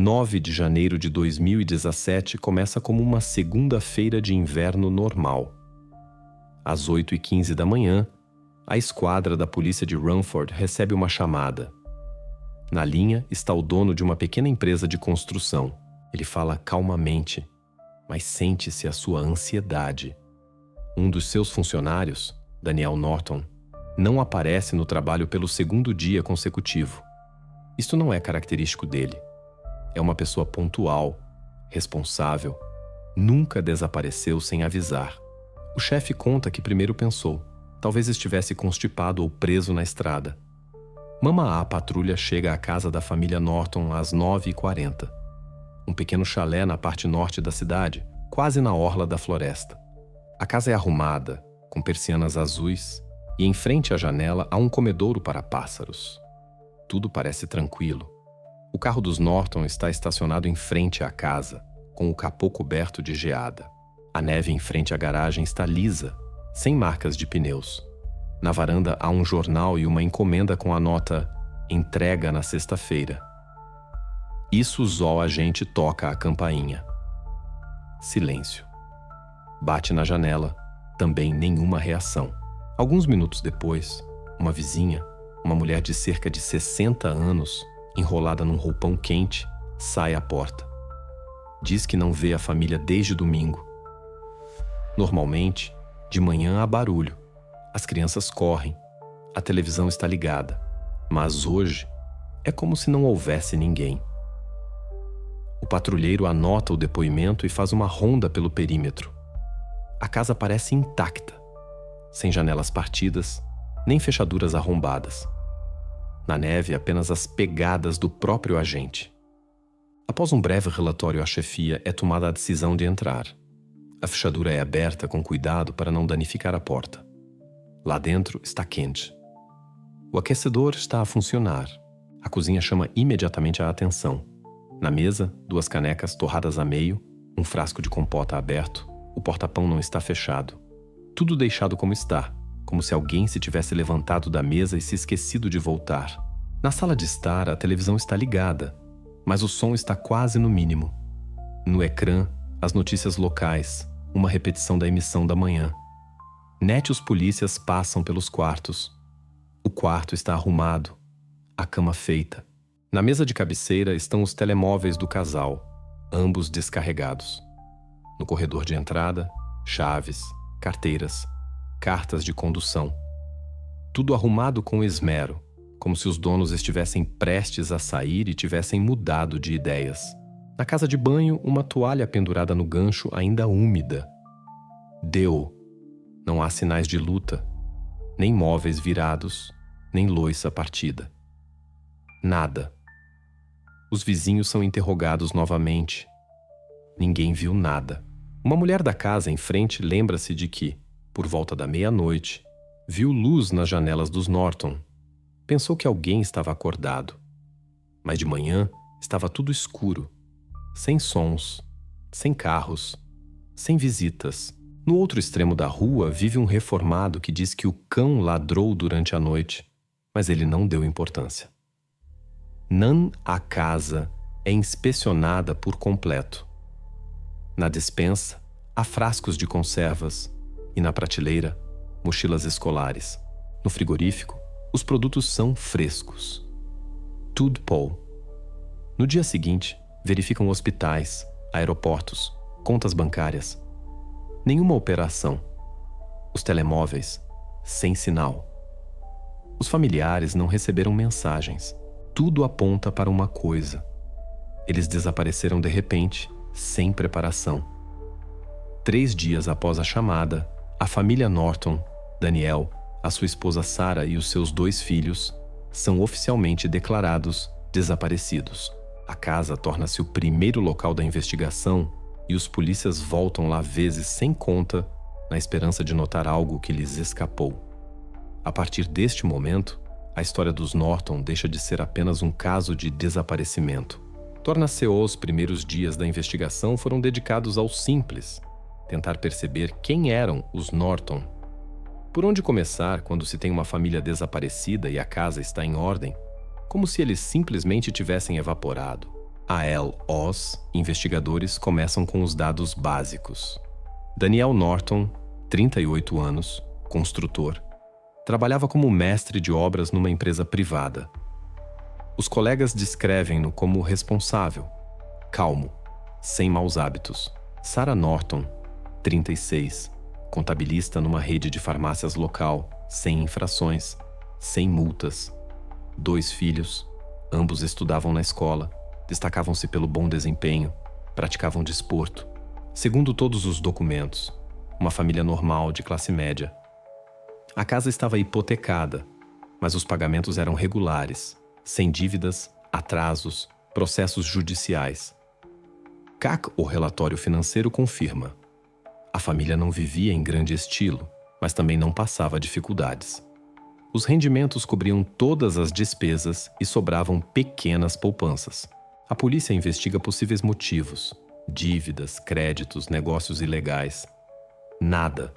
9 de janeiro de 2017 começa como uma segunda-feira de inverno normal. Às 8h15 da manhã, a esquadra da polícia de Rumford recebe uma chamada. Na linha está o dono de uma pequena empresa de construção. Ele fala calmamente, mas sente-se a sua ansiedade. Um dos seus funcionários, Daniel Norton, não aparece no trabalho pelo segundo dia consecutivo. Isto não é característico dele. É uma pessoa pontual, responsável, nunca desapareceu sem avisar. O chefe conta que primeiro pensou, talvez estivesse constipado ou preso na estrada. Mama A patrulha chega à casa da família Norton às 9h40. Um pequeno chalé na parte norte da cidade, quase na orla da floresta. A casa é arrumada, com persianas azuis, e em frente à janela há um comedouro para pássaros. Tudo parece tranquilo. O carro dos Norton está estacionado em frente à casa, com o capô coberto de geada. A neve em frente à garagem está lisa, sem marcas de pneus. Na varanda há um jornal e uma encomenda com a nota "Entrega na sexta-feira". O agente toca a campainha. Silêncio. Bate na janela, também nenhuma reação. Alguns minutos depois, uma vizinha, uma mulher de cerca de 60 anos, enrolada num roupão quente, sai à porta. Diz que não vê a família desde domingo. Normalmente, de manhã há barulho. As crianças correm. A televisão está ligada. Mas hoje, é como se não houvesse ninguém. O patrulheiro anota o depoimento e faz uma ronda pelo perímetro. A casa parece intacta, sem janelas partidas, nem fechaduras arrombadas. Na neve, apenas as pegadas do próprio agente. Após um breve relatório à chefia, é tomada a decisão de entrar. A fechadura é aberta com cuidado para não danificar a porta. Lá dentro está quente. O aquecedor está a funcionar. A cozinha chama imediatamente a atenção. Na mesa, 2 canecas torradas a meio, um frasco de compota aberto, o porta-pão não está fechado. Tudo deixado como está, como se alguém se tivesse levantado da mesa e se esquecido de voltar. Na sala de estar, a televisão está ligada, mas o som está quase no mínimo. No ecrã, as notícias locais, uma repetição da emissão da manhã. Net e os polícias passam pelos quartos. O quarto está arrumado, a cama feita. Na mesa de cabeceira estão os telemóveis do casal, ambos descarregados. No corredor de entrada, chaves, carteiras, cartas de condução. Tudo arrumado com esmero, como se os donos estivessem prestes a sair e tivessem mudado de ideias. Na casa de banho, uma toalha pendurada no gancho ainda úmida. Deu. Não há sinais de luta, nem móveis virados, nem louça partida. Nada. Os vizinhos são interrogados novamente. Ninguém viu nada. Uma mulher da casa em frente lembra-se de que, por volta da meia-noite, viu luz nas janelas dos Norton. Pensou que alguém estava acordado. Mas de manhã estava tudo escuro, sem sons, sem carros, sem visitas. No outro extremo da rua vive um reformado que diz que o cão ladrou durante a noite, mas ele não deu importância. A casa é inspecionada por completo. Na despensa, há frascos de conservas e na prateleira, mochilas escolares. No frigorífico, os produtos são frescos. Tudo Paul. No dia seguinte, verificam hospitais, aeroportos, contas bancárias. Nenhuma operação. Os telemóveis, sem sinal. Os familiares não receberam mensagens. Tudo aponta para uma coisa. Eles desapareceram de repente, sem preparação. 3 dias após a chamada, a família Norton, Daniel, a sua esposa Sarah e os seus 2 filhos, são oficialmente declarados desaparecidos. A casa torna-se o primeiro local da investigação e os polícias voltam lá vezes sem conta, na esperança de notar algo que lhes escapou. A partir deste momento, a história dos Norton deixa de ser apenas um caso de desaparecimento. Torna-se os primeiros dias da investigação foram dedicados ao simples, tentar perceber quem eram os Norton. Por onde começar quando se tem uma família desaparecida e a casa está em ordem? Como se eles simplesmente tivessem evaporado. A El Oz, investigadores começam com os dados básicos. Daniel Norton, 38 anos, construtor, trabalhava como mestre de obras numa empresa privada. Os colegas descrevem-no como responsável, calmo, sem maus hábitos. Sarah Norton, 36, contabilista numa rede de farmácias local, sem infrações, sem multas. 2 filhos, ambos estudavam na escola, destacavam-se pelo bom desempenho, praticavam desporto. Segundo todos os documentos, uma família normal de classe média. A casa estava hipotecada, mas os pagamentos eram regulares, sem dívidas, atrasos, processos judiciais. CAC, o relatório financeiro, confirma. A família não vivia em grande estilo, mas também não passava dificuldades. Os rendimentos cobriam todas as despesas e sobravam pequenas poupanças. A polícia investiga possíveis motivos: dívidas, créditos, negócios ilegais. Nada.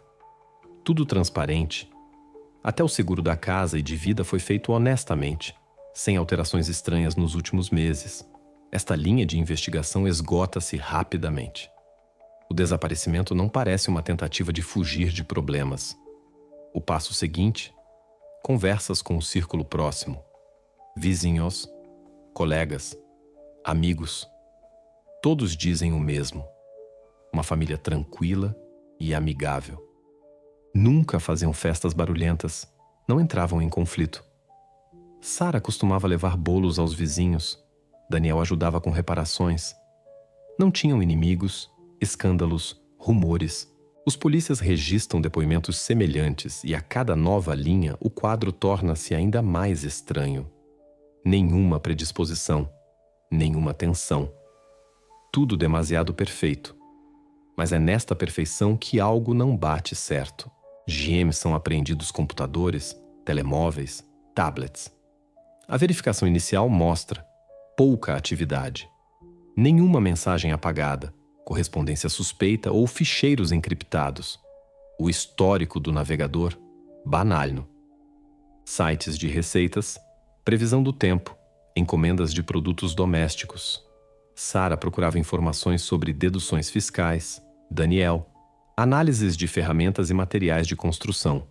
Tudo transparente. Até o seguro da casa e de vida foi feito honestamente, sem alterações estranhas nos últimos meses. Esta linha de investigação esgota-se rapidamente. O desaparecimento não parece uma tentativa de fugir de problemas. O passo seguinte: conversas com o círculo próximo. Vizinhos, colegas, amigos. Todos dizem o mesmo. Uma família tranquila e amigável. Nunca faziam festas barulhentas, não entravam em conflito. Sarah costumava levar bolos aos vizinhos. Daniel ajudava com reparações. Não tinham inimigos, escândalos, rumores. Os polícias registram depoimentos semelhantes e a cada nova linha o quadro torna-se ainda mais estranho. Nenhuma predisposição, nenhuma tensão. Tudo demasiado perfeito. Mas é nesta perfeição que algo não bate certo. GM são apreendidos computadores, telemóveis, tablets. A verificação inicial mostra pouca atividade. Nenhuma mensagem apagada, correspondência suspeita ou ficheiros encriptados. O histórico do navegador, banalho. Sites de receitas, previsão do tempo, encomendas de produtos domésticos. Sarah procurava informações sobre deduções fiscais. Daniel, análises de ferramentas e materiais de construção.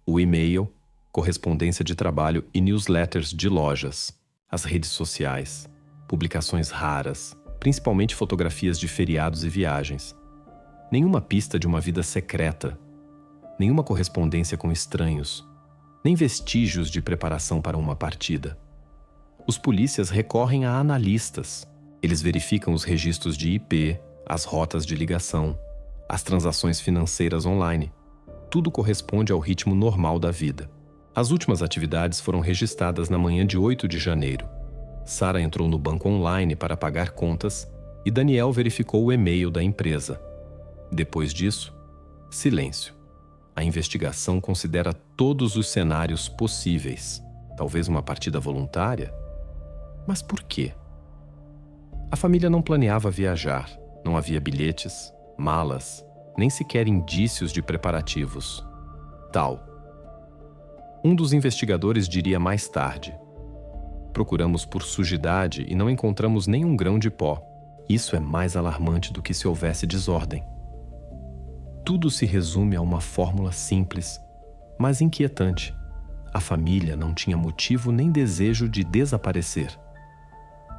O e-mail, correspondência de trabalho e newsletters de lojas. As redes sociais, publicações raras, principalmente fotografias de feriados e viagens. Nenhuma pista de uma vida secreta. Nenhuma correspondência com estranhos. Nem vestígios de preparação para uma partida. Os polícias recorrem a analistas. Eles verificam os registros de IP, as rotas de ligação, as transações financeiras online. Tudo corresponde ao ritmo normal da vida. As últimas atividades foram registradas na manhã de 8 de janeiro. Sarah entrou no banco online para pagar contas e Daniel verificou o e-mail da empresa. Depois disso, silêncio. A investigação considera todos os cenários possíveis. Talvez uma partida voluntária? Mas por quê? A família não planeava viajar. Não havia bilhetes, malas, nem sequer indícios de preparativos. Tal. Um dos investigadores diria mais tarde: procuramos por sujidade e não encontramos nenhum grão de pó. Isso é mais alarmante do que se houvesse desordem. Tudo se resume a uma fórmula simples, mas inquietante. A família não tinha motivo nem desejo de desaparecer.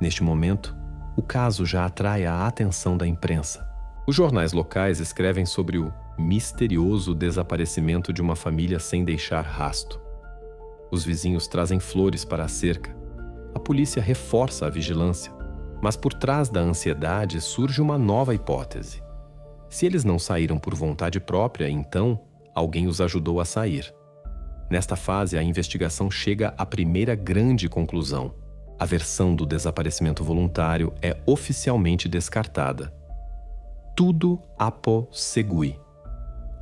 Neste momento, o caso já atrai a atenção da imprensa. Os jornais locais escrevem sobre o misterioso desaparecimento de uma família sem deixar rasto. Os vizinhos trazem flores para a cerca. A polícia reforça a vigilância, mas por trás da ansiedade surge uma nova hipótese. Se eles não saíram por vontade própria, então alguém os ajudou a sair. Nesta fase, a investigação chega à primeira grande conclusão. A versão do desaparecimento voluntário é oficialmente descartada. Tudo apo segui.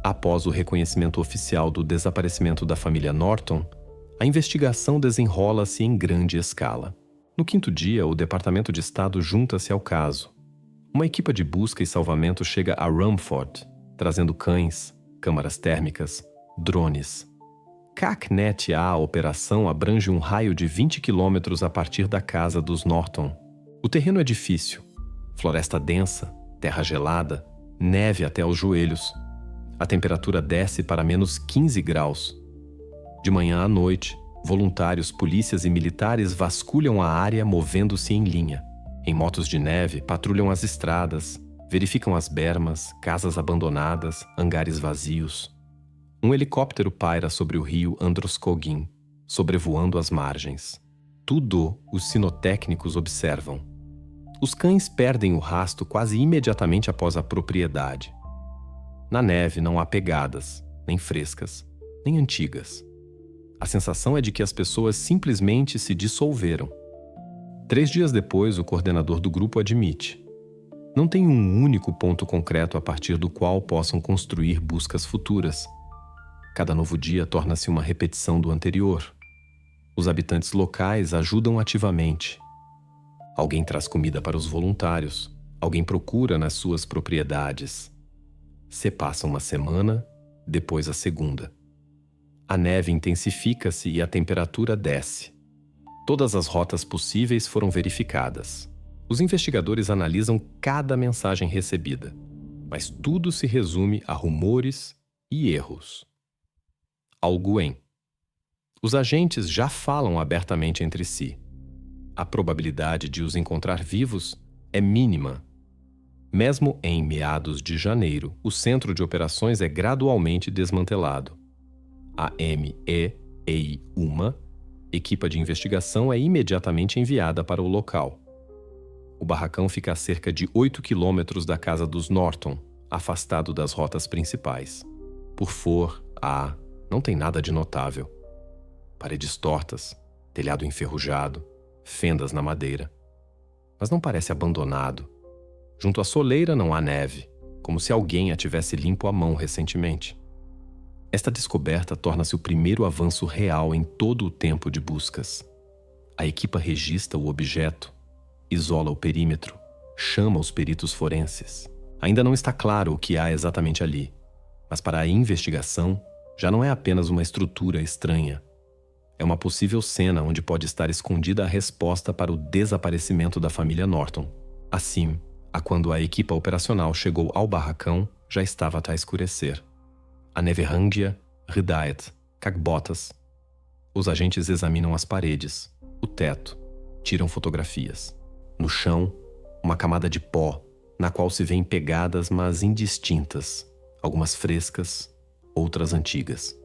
Após o reconhecimento oficial do desaparecimento da família Norton, a investigação desenrola-se em grande escala. No 5º dia, o Departamento de Estado junta-se ao caso. Uma equipe de busca e salvamento chega a Rumford, trazendo cães, câmaras térmicas, drones. CACNet-A operação abrange um raio de 20 quilômetros a partir da casa dos Norton. O O terreno é difícil. Floresta densa, terra gelada, neve até os joelhos. A temperatura desce para menos 15 graus. De manhã à noite, voluntários, polícias e militares vasculham a área movendo-se em linha. Em motos de neve, patrulham as estradas, verificam as bermas, casas abandonadas, hangares vazios. Um helicóptero paira sobre o rio Androscoggin, sobrevoando as margens. Tudo os sinotécnicos observam. Os cães perdem o rasto quase imediatamente após a propriedade. Na neve não há pegadas, nem frescas, nem antigas. A sensação é de que as pessoas simplesmente se dissolveram. 3 dias depois, o coordenador do grupo admite: não tem um único ponto concreto a partir do qual possam construir buscas futuras. Cada novo dia torna-se uma repetição do anterior. Os habitantes locais ajudam ativamente. Alguém traz comida para os voluntários. Alguém procura nas suas propriedades. Se passa uma semana, depois a segunda. A neve intensifica-se e a temperatura desce. Todas as rotas possíveis foram verificadas. Os investigadores analisam cada mensagem recebida, mas tudo se resume a rumores e erros. Alguém. Os agentes já falam abertamente entre si. A probabilidade de os encontrar vivos é mínima. Mesmo em meados de janeiro, o centro de operações é gradualmente desmantelado. A MEEI-UMA, equipa de investigação, é imediatamente enviada para o local. O barracão fica a cerca de 8 quilômetros da casa dos Norton, afastado das rotas principais. Por não tem nada de notável. Paredes tortas, telhado enferrujado, fendas na madeira. Mas não parece abandonado. Junto à soleira não há neve, como se alguém a tivesse limpo à mão recentemente. Esta descoberta torna-se o primeiro avanço real em todo o tempo de buscas. A equipa registra o objeto, isola o perímetro, chama os peritos forenses. Ainda não está claro o que há exatamente ali, mas para a investigação já não é apenas uma estrutura estranha. É uma possível cena onde pode estar escondida a resposta para o desaparecimento da família Norton. Assim, quando a equipa operacional chegou ao barracão, já estava até escurecer. A neve rangia, Hidayat, Cagbotas. Os agentes examinam as paredes, o teto, tiram fotografias. No chão, uma camada de pó, na qual se vêem pegadas, mas indistintas, algumas frescas, outras antigas.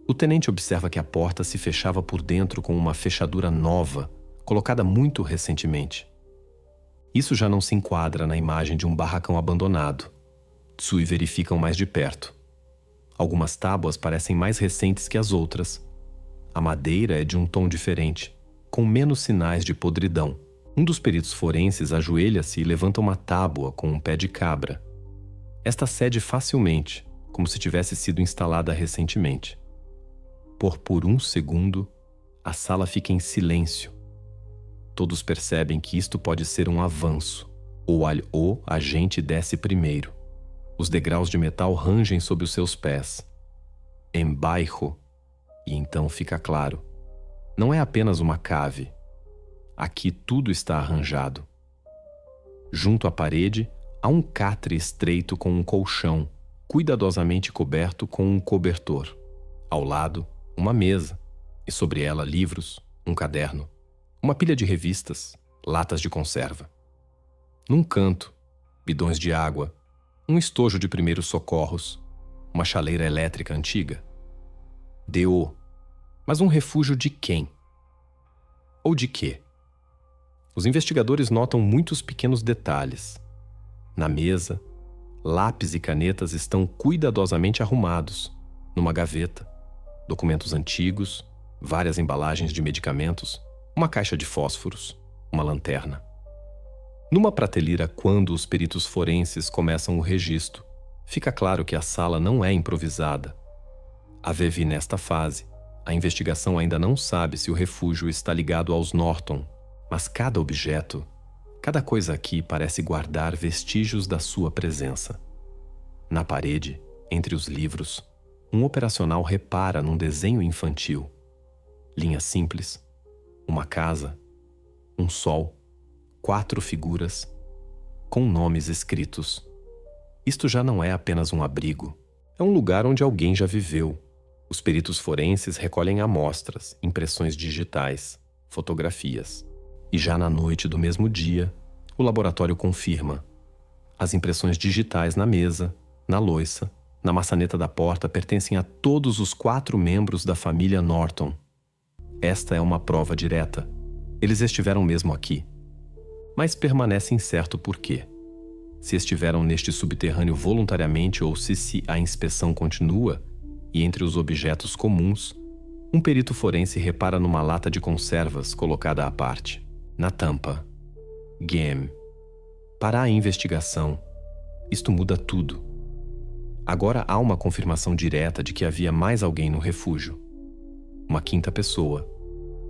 O tenente observa que a porta se fechava por dentro com uma fechadura nova, colocada muito recentemente. Isso já não se enquadra na imagem de um barracão abandonado. Tsui verificam mais de perto. Algumas tábuas parecem mais recentes que as outras. A madeira é de um tom diferente, com menos sinais de podridão. Um dos peritos forenses ajoelha-se e levanta uma tábua com um pé de cabra. Esta cede facilmente, como se tivesse sido instalada recentemente. Por um segundo, a sala fica em silêncio. Todos percebem que isto pode ser um avanço. O agente desce primeiro. Os degraus de metal rangem sob os seus pés. Embaixo. E então fica claro. Não é apenas uma cave. Aqui tudo está arranjado. Junto à parede, há um catre estreito com um colchão, cuidadosamente coberto com um cobertor. Ao lado, uma mesa, e sobre ela livros, um caderno, uma pilha de revistas, latas de conserva. Num canto, bidões de água, um estojo de primeiros socorros, uma chaleira elétrica antiga. Mas um refúgio de quem? Ou de quê? Os investigadores notam muitos pequenos detalhes. Na mesa, lápis e canetas estão cuidadosamente arrumados, numa gaveta, documentos antigos, várias embalagens de medicamentos, uma caixa de fósforos, uma lanterna. Numa prateleira, quando os peritos forenses começam o registro, fica claro que a sala não é improvisada. Nesta fase, a investigação ainda não sabe se o refúgio está ligado aos Norton, mas cada objeto, cada coisa aqui parece guardar vestígios da sua presença. Na parede, entre os livros, um operacional repara num desenho infantil. Linhas simples, uma casa, um sol, 4 figuras com nomes escritos. Isto já não é apenas um abrigo. É um lugar onde alguém já viveu. Os peritos forenses recolhem amostras, impressões digitais, fotografias. E já na noite do mesmo dia, o laboratório confirma. As impressões digitais na mesa, na louça, na maçaneta da porta pertencem a todos os 4 membros da família Norton. Esta é uma prova direta. Eles estiveram mesmo aqui. Mas permanece incerto por quê. Se estiveram neste subterrâneo voluntariamente ou se a inspeção continua, e entre os objetos comuns, um perito forense repara numa lata de conservas colocada à parte. Na tampa, GM. Para a investigação, isto muda tudo. Agora há uma confirmação direta de que havia mais alguém no refúgio. Uma 5ª pessoa,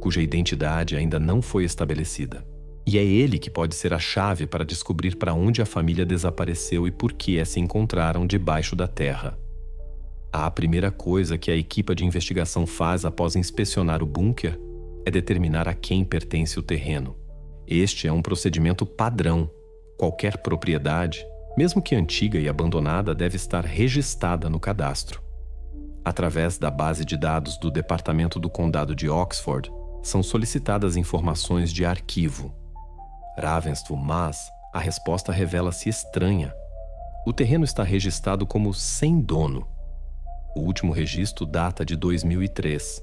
cuja identidade ainda não foi estabelecida. E é ele que pode ser a chave para descobrir para onde a família desapareceu e por que se encontraram debaixo da terra. A primeira coisa que a equipa de investigação faz após inspecionar o bunker é determinar a quem pertence o terreno. Este é um procedimento padrão. Qualquer propriedade, mesmo que antiga e abandonada, deve estar registrada no cadastro. Através da base de dados do Departamento do Condado de Oxford, são solicitadas informações de arquivo. Ravensthal, mas a resposta revela-se estranha. O terreno está registrado como sem dono. O último registro data de 2003.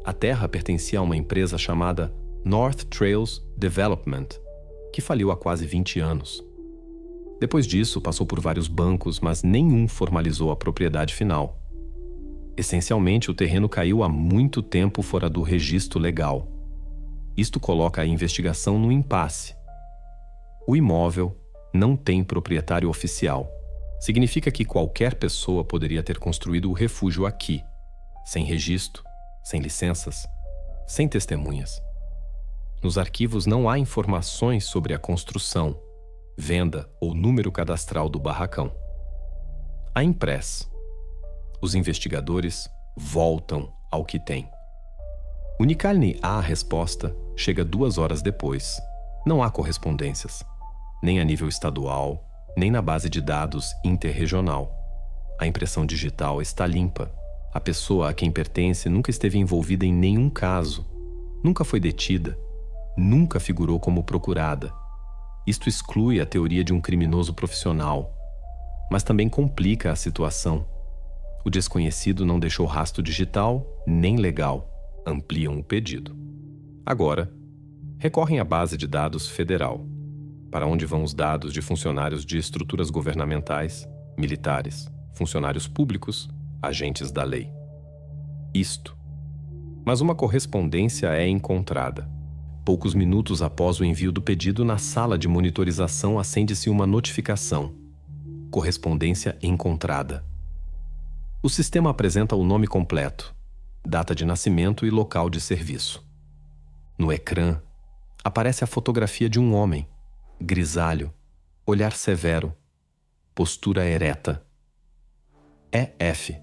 A terra pertencia a uma empresa chamada North Trails Development, que faliu há quase 20 anos. Depois disso, passou por vários bancos, mas nenhum formalizou a propriedade final. Essencialmente, o terreno caiu há muito tempo fora do registro legal. Isto coloca a investigação no impasse. O imóvel não tem proprietário oficial. Significa que qualquer pessoa poderia ter construído o refúgio aqui, sem registro, sem licenças, sem testemunhas. Nos arquivos não há informações sobre a construção, venda ou número cadastral do barracão. A impressa. Os investigadores voltam ao que tem. Unicalne a resposta chega 2 horas depois. Não há correspondências, nem a nível estadual, nem na base de dados interregional. A impressão digital está limpa. A pessoa a quem pertence nunca esteve envolvida em nenhum caso, nunca foi detida, nunca figurou como procurada. Isto exclui a teoria de um criminoso profissional, mas também complica a situação. O desconhecido não deixou rastro digital nem legal. Ampliam o pedido. Agora, recorrem à base de dados federal, para onde vão os dados de funcionários de estruturas governamentais, militares, funcionários públicos, agentes da lei. Mas uma correspondência é encontrada. Poucos minutos após o envio do pedido, na sala de monitorização acende-se uma notificação. Correspondência encontrada. O sistema apresenta o nome completo, data de nascimento e local de serviço. No ecrã, aparece a fotografia de um homem, grisalho, olhar severo, postura ereta. É F.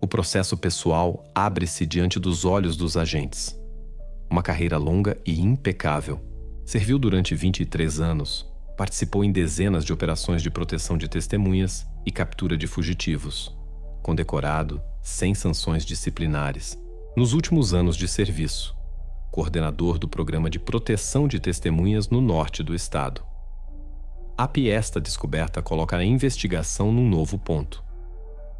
O processo pessoal abre-se diante dos olhos dos agentes. Uma carreira longa e impecável. Serviu durante 23 anos. Participou em dezenas de operações de proteção de testemunhas e captura de fugitivos. Condecorado, sem sanções disciplinares. Nos últimos anos de serviço, coordenador do Programa de Proteção de Testemunhas no norte do estado. Esta descoberta coloca a investigação num novo ponto.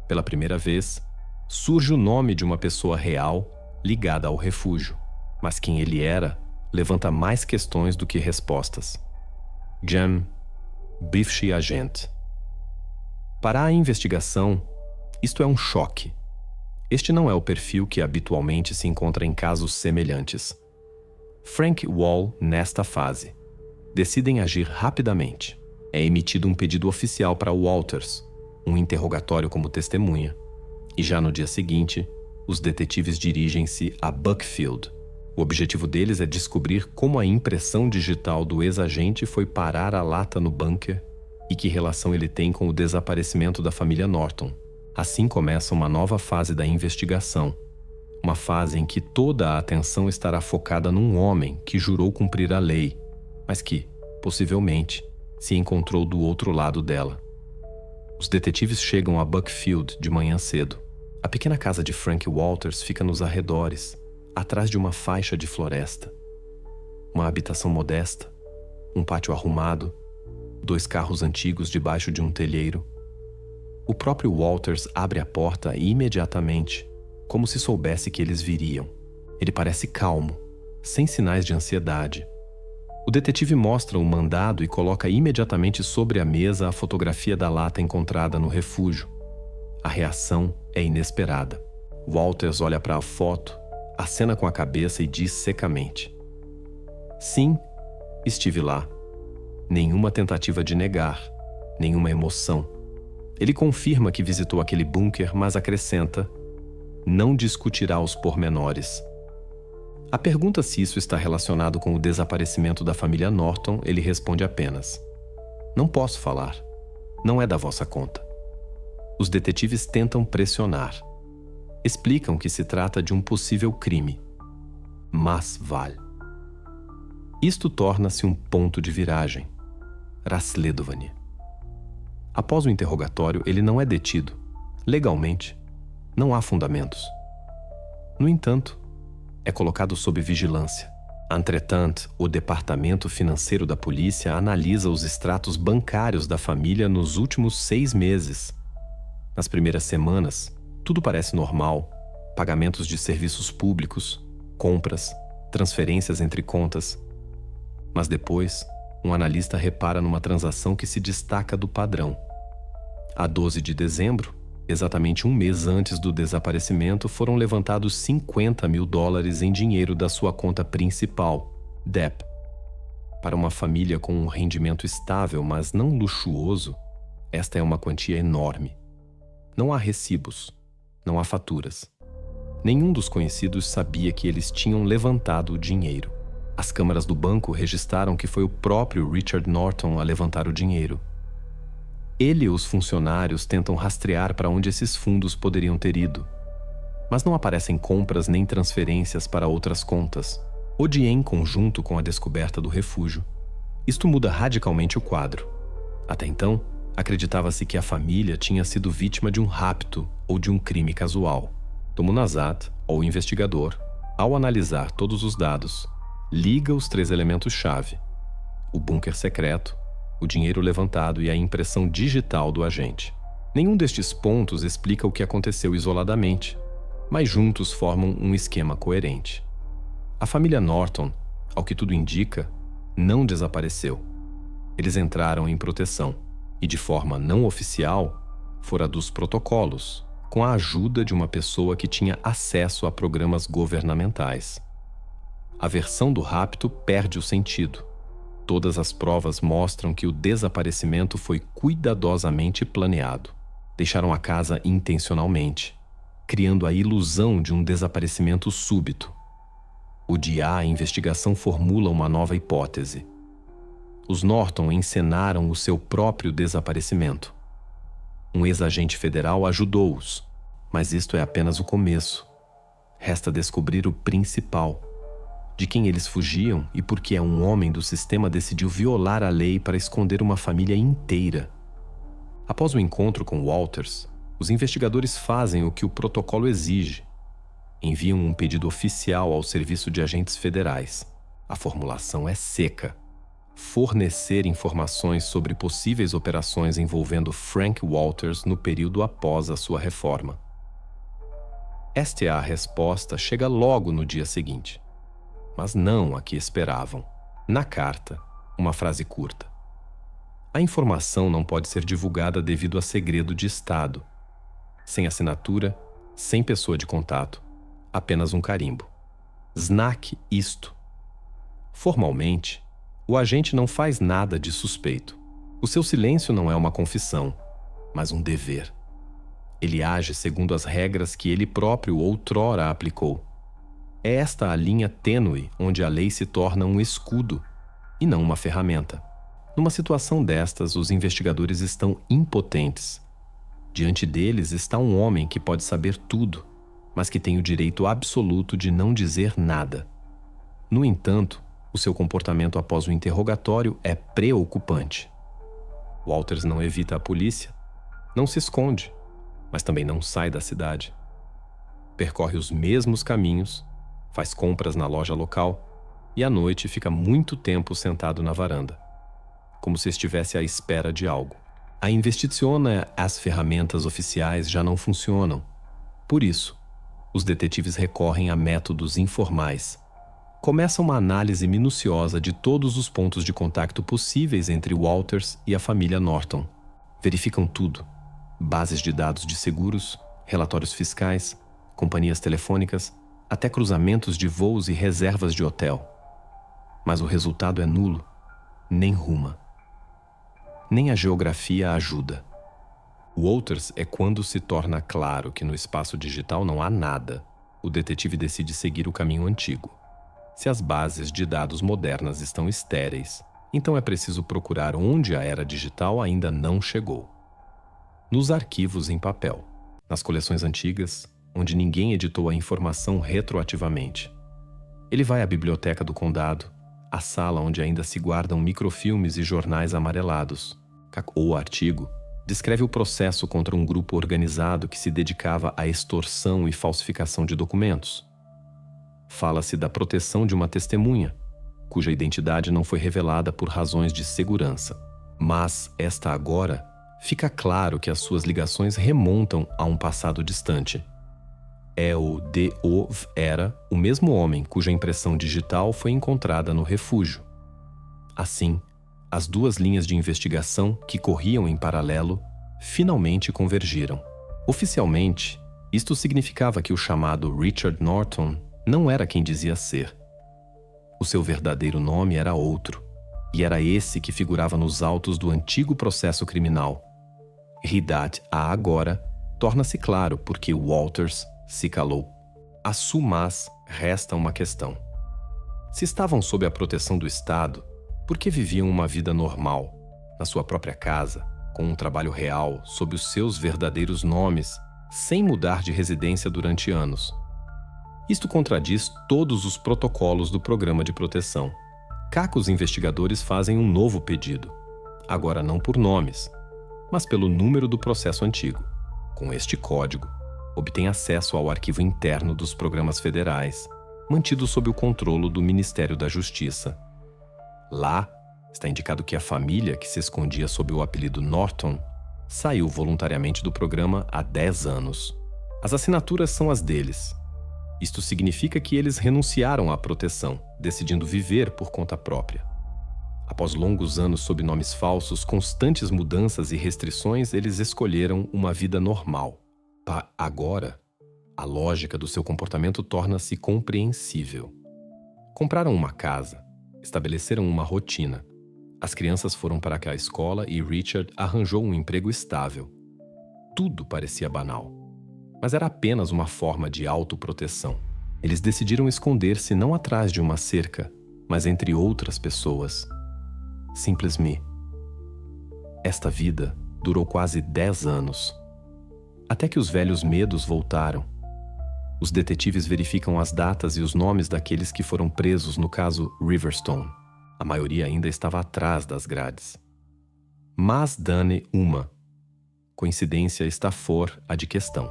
Pela primeira vez, surge o nome de uma pessoa real ligada ao refúgio, mas quem ele era levanta mais questões do que respostas. Jem Bifshi Agent. Para a investigação, isto é um choque. Este não é o perfil que habitualmente se encontra em casos semelhantes. Frank Wall, nesta fase, decidem agir rapidamente. É emitido um pedido oficial para Walters, um interrogatório como testemunha, e já no dia seguinte, os detetives dirigem-se a Buckfield. O objetivo deles é descobrir como a impressão digital do ex-agente foi parar a lata no bunker e que relação ele tem com o desaparecimento da família Norton. Assim começa uma nova fase da investigação. Uma fase em que toda a atenção estará focada num homem que jurou cumprir a lei, mas que, possivelmente, se encontrou do outro lado dela. Os detetives chegam a Buckfield de manhã cedo. A pequena casa de Frank Walters fica nos arredores, atrás de uma faixa de floresta. Uma habitação modesta, um pátio arrumado, 2 carros antigos debaixo de um telheiro. O próprio Walters abre a porta imediatamente, como se soubesse que eles viriam. Ele parece calmo, sem sinais de ansiedade. O detetive mostra o mandado e coloca imediatamente sobre a mesa a fotografia da lata encontrada no refúgio. A reação é inesperada. Walters olha para a foto, acena com a cabeça e diz secamente: "Sim, estive lá." Nenhuma tentativa de negar, nenhuma emoção. Ele confirma que visitou aquele bunker, mas acrescenta: "Não discutirá os pormenores." A pergunta se isso está relacionado com o desaparecimento da família Norton, ele responde apenas: "Não posso falar. Não é da vossa conta." Os detetives tentam pressionar. Explicam que se trata de um possível crime. Mas vale. Isto torna-se um ponto de viragem. Rasledovany. Após o interrogatório, ele não é detido. Legalmente, não há fundamentos. No entanto, é colocado sob vigilância. Entretanto, o departamento financeiro da polícia analisa os extratos bancários da família nos últimos 6 meses. Nas primeiras semanas, tudo parece normal: pagamentos de serviços públicos, compras, transferências entre contas. Mas depois, um analista repara numa transação que se destaca do padrão. A 12 de dezembro, exatamente um mês antes do desaparecimento, foram levantados $50.000 em dinheiro da sua conta principal, DEP. Para uma família com um rendimento estável, mas não luxuoso, esta é uma quantia enorme. Não há recibos, não há faturas. Nenhum dos conhecidos sabia que eles tinham levantado o dinheiro. As câmeras do banco registraram que foi o próprio Richard Norton a levantar o dinheiro. Ele e os funcionários tentam rastrear para onde esses fundos poderiam ter ido, mas não aparecem compras nem transferências para outras contas, ou de em conjunto com a descoberta do refúgio. Isto muda radicalmente o quadro. Até então, acreditava-se que a família tinha sido vítima de um rapto ou de um crime casual. Tomo Nazat, ou investigador, ao analisar todos os dados, liga os 3 elementos-chave: o bunker secreto, o dinheiro levantado e a impressão digital do agente. Nenhum destes pontos explica o que aconteceu isoladamente, mas juntos formam um esquema coerente. A família Norton, ao que tudo indica, não desapareceu. Eles entraram em proteção e, de forma não oficial, fora dos protocolos, com a ajuda de uma pessoa que tinha acesso a programas governamentais. A versão do rapto perde o sentido. Todas as provas mostram que o desaparecimento foi cuidadosamente planeado. Deixaram a casa intencionalmente, criando a ilusão de um desaparecimento súbito. O dia a investigação formula uma nova hipótese. Os Norton encenaram o seu próprio desaparecimento. Um ex-agente federal ajudou-os, mas isto é apenas o começo. Resta descobrir o principal: de quem eles fugiam e por que um homem do sistema decidiu violar a lei para esconder uma família inteira. Após o encontro com Walters, os investigadores fazem o que o protocolo exige. Enviam um pedido oficial ao Serviço de Agentes Federais. A formulação é seca: fornecer informações sobre possíveis operações envolvendo Frank Walters no período após a sua reforma. Esta resposta chega logo no dia seguinte, mas não a que esperavam. Na carta, uma frase curta: a informação não pode ser divulgada devido a segredo de Estado. Sem assinatura, sem pessoa de contato, apenas um carimbo. Znak isto. Formalmente, o agente não faz nada de suspeito. O seu silêncio não é uma confissão, mas um dever. Ele age segundo as regras que ele próprio outrora aplicou. É esta a linha tênue onde a lei se torna um escudo e não uma ferramenta. Numa situação destas, os investigadores estão impotentes. Diante deles está um homem que pode saber tudo, mas que tem o direito absoluto de não dizer nada. No entanto, O seu comportamento após o interrogatório é preocupante. Walters não evita a polícia, não se esconde, mas também não sai da cidade. Percorre os mesmos caminhos, faz compras na loja local e à noite fica muito tempo sentado na varanda, como se estivesse à espera de algo. A investigação, as ferramentas oficiais já não funcionam. Por isso, os detetives recorrem a métodos informais. Começa uma análise minuciosa de todos os pontos de contato possíveis entre Walters e a família Norton. Verificam tudo: bases de dados de seguros, relatórios fiscais, companhias telefônicas, até cruzamentos de voos e reservas de hotel. Mas o resultado é nulo, nem ruma. Nem a geografia ajuda. Walters é quando se torna claro que no espaço digital não há nada. O detetive decide seguir o caminho antigo. Se as bases de dados modernas estão estéreis, então é preciso procurar onde a era digital ainda não chegou. Nos arquivos em papel, nas coleções antigas, onde ninguém editou a informação retroativamente. Ele vai à biblioteca do condado, a sala onde ainda se guardam microfilmes e jornais amarelados. O artigo descreve o processo contra um grupo organizado que se dedicava à extorsão e falsificação de documentos. Fala-se da proteção de uma testemunha, cuja identidade não foi revelada por razões de segurança. Mas, esta agora, fica claro que as suas ligações remontam a um passado distante. Era o mesmo homem cuja impressão digital foi encontrada no refúgio. Assim, as duas linhas de investigação que corriam em paralelo finalmente convergiram. Oficialmente, isto significava que o chamado Richard Norton não era quem dizia ser. O seu verdadeiro nome era outro, e era esse que figurava nos autos do antigo processo criminal. Agora, torna-se claro porque Walters se calou. Mas resta uma questão. Se estavam sob a proteção do Estado, por que viviam uma vida normal, na sua própria casa, com um trabalho real, sob os seus verdadeiros nomes, sem mudar de residência durante anos? Isto contradiz todos os protocolos do programa de proteção. Os investigadores fazem um novo pedido, agora não por nomes, mas pelo número do processo antigo. Com este código, obtém acesso ao arquivo interno dos programas federais, mantido sob o controle do Ministério da Justiça. Lá, está indicado que a família que se escondia sob o apelido Norton saiu voluntariamente do programa há 10 anos. As assinaturas são as deles. Isto significa que eles renunciaram à proteção, decidindo viver por conta própria. Após longos anos sob nomes falsos, constantes mudanças e restrições, eles escolheram uma vida normal. Agora, a lógica do seu comportamento torna-se compreensível. Compraram uma casa, estabeleceram uma rotina. As crianças foram para a escola e Richard arranjou um emprego estável. Tudo parecia banal, mas era apenas uma forma de autoproteção. Eles decidiram esconder-se não atrás de uma cerca, mas entre outras pessoas. Simplesmente. Esta vida durou quase 10 anos. Até que os velhos medos voltaram. Os detetives verificam as datas e os nomes daqueles que foram presos no caso Riverstone. A maioria ainda estava atrás das grades. Mas dane uma. Coincidência está for a de questão.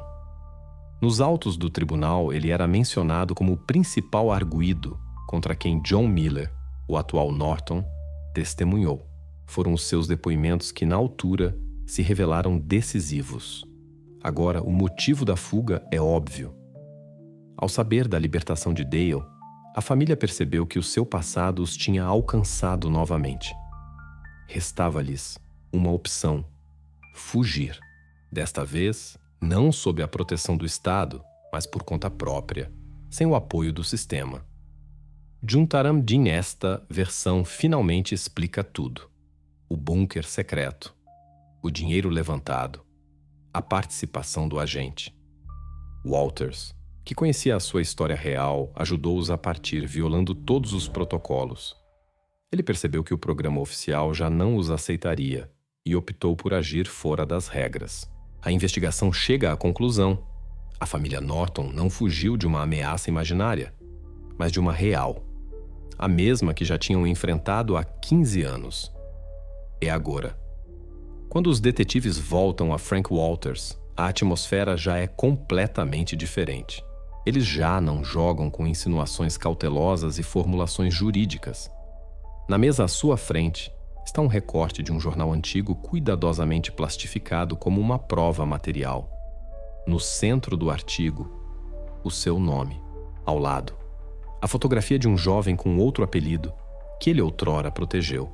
Nos autos do tribunal, ele era mencionado como o principal arguido contra quem John Miller, o atual Norton, testemunhou. Foram os seus depoimentos que, na altura, se revelaram decisivos. Agora, o motivo da fuga é óbvio. Ao saber da libertação de Dale, a família percebeu que o seu passado os tinha alcançado novamente. Restava-lhes uma opção: fugir. Desta vez, não sob a proteção do Estado, mas por conta própria, sem o apoio do sistema. Juntaram Din esta versão finalmente explica tudo. O bunker secreto, o dinheiro levantado, a participação do agente. Walters, que conhecia a sua história real, ajudou-os a partir, violando todos os protocolos. Ele percebeu que o programa oficial já não os aceitaria e optou por agir fora das regras. A investigação chega à conclusão: a família Norton não fugiu de uma ameaça imaginária, mas de uma real. a mesma que já tinham enfrentado há 15 anos. É agora. Quando os detetives voltam a Frank Walters, a atmosfera já é completamente diferente. Eles já não jogam com insinuações cautelosas e formulações jurídicas. Na mesa à sua frente está um recorte de um jornal antigo cuidadosamente plastificado como uma prova material. No centro do artigo, o seu nome. Ao lado, a fotografia de um jovem com outro apelido que ele outrora protegeu.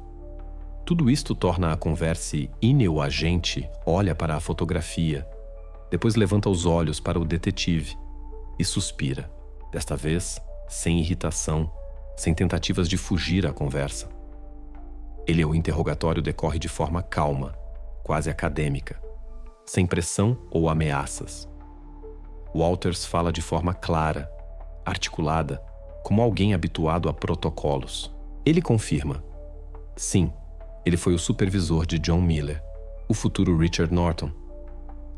Tudo isto torna a conversa e o agente olha para a fotografia, depois levanta os olhos para o detetive e suspira. Desta vez, sem irritação, sem tentativas de fugir à conversa. O interrogatório decorre de forma calma, quase acadêmica, sem pressão ou ameaças. Walters fala de forma clara, articulada, como alguém habituado a protocolos. Ele confirma. Sim, ele foi o supervisor de John Miller, o futuro Richard Norton.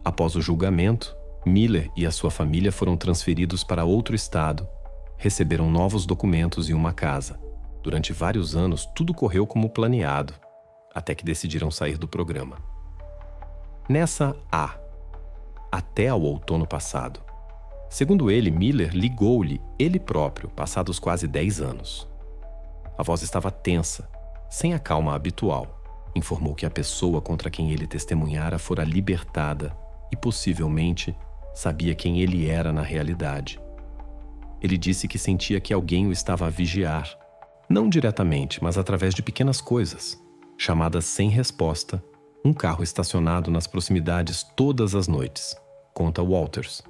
Após o julgamento, Miller e a sua família foram transferidos para outro estado, receberam novos documentos e uma casa. Durante vários anos, tudo correu como planeado, até que decidiram sair do programa. Nessa até ao outono passado. Segundo ele, Miller ligou-lhe ele próprio, passados quase 10 anos. A voz estava tensa, sem a calma habitual. Informou que a pessoa contra quem ele testemunhara fora libertada e, possivelmente, sabia quem ele era na realidade. Ele disse que sentia que alguém o estava a vigiar. Não diretamente, mas através de pequenas coisas. Chamadas sem resposta, um carro estacionado nas proximidades todas as noites, conta Walters.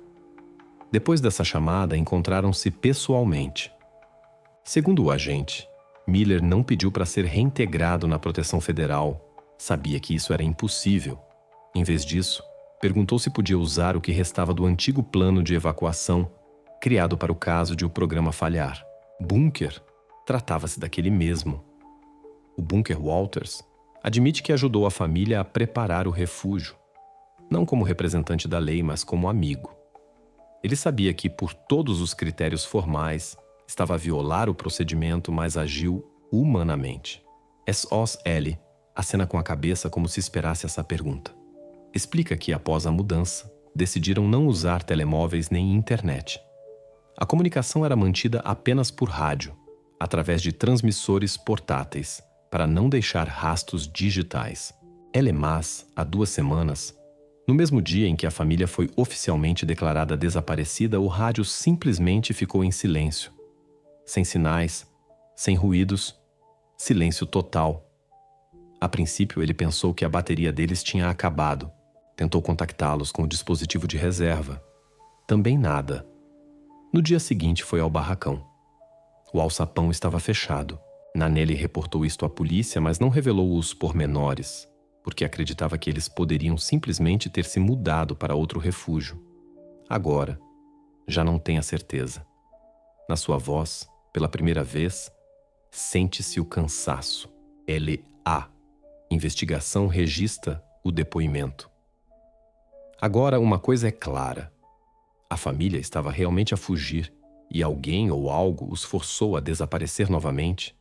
Depois dessa chamada, encontraram-se pessoalmente. Segundo o agente, Miller não pediu para ser reintegrado na proteção federal. Sabia que isso era impossível. Em vez disso, perguntou se podia usar o que restava do antigo plano de evacuação criado para o caso de o programa falhar. Bunker tratava-se daquele mesmo. O Bunker Walters admite que ajudou a família a preparar o refúgio, não como representante da lei, mas como amigo. Ele sabia que, por todos os critérios formais, estava a violar o procedimento, mas agiu humanamente. S.O.S.L. acena com a cabeça como se esperasse essa pergunta. Explica que, após a mudança, decidiram não usar telemóveis nem internet. A comunicação era mantida apenas por rádio, através de transmissores portáteis, para não deixar rastros digitais. Mas, há 2 semanas, no mesmo dia em que a família foi oficialmente declarada desaparecida, o rádio simplesmente ficou em silêncio. Sem sinais, sem ruídos, silêncio total. A princípio, ele pensou que a bateria deles tinha acabado. Tentou contactá-los com o dispositivo de reserva. Também nada. No dia seguinte, foi ao barracão. O alçapão estava fechado. Nanelli reportou isto à polícia, mas não revelou os pormenores, porque acreditava que eles poderiam simplesmente ter se mudado para outro refúgio. Agora, já não tem a certeza. Na sua voz, pela primeira vez, sente-se o cansaço. Investigação registra o depoimento. Agora, uma coisa é clara. A família estava realmente a fugir e alguém ou algo os forçou a desaparecer novamente.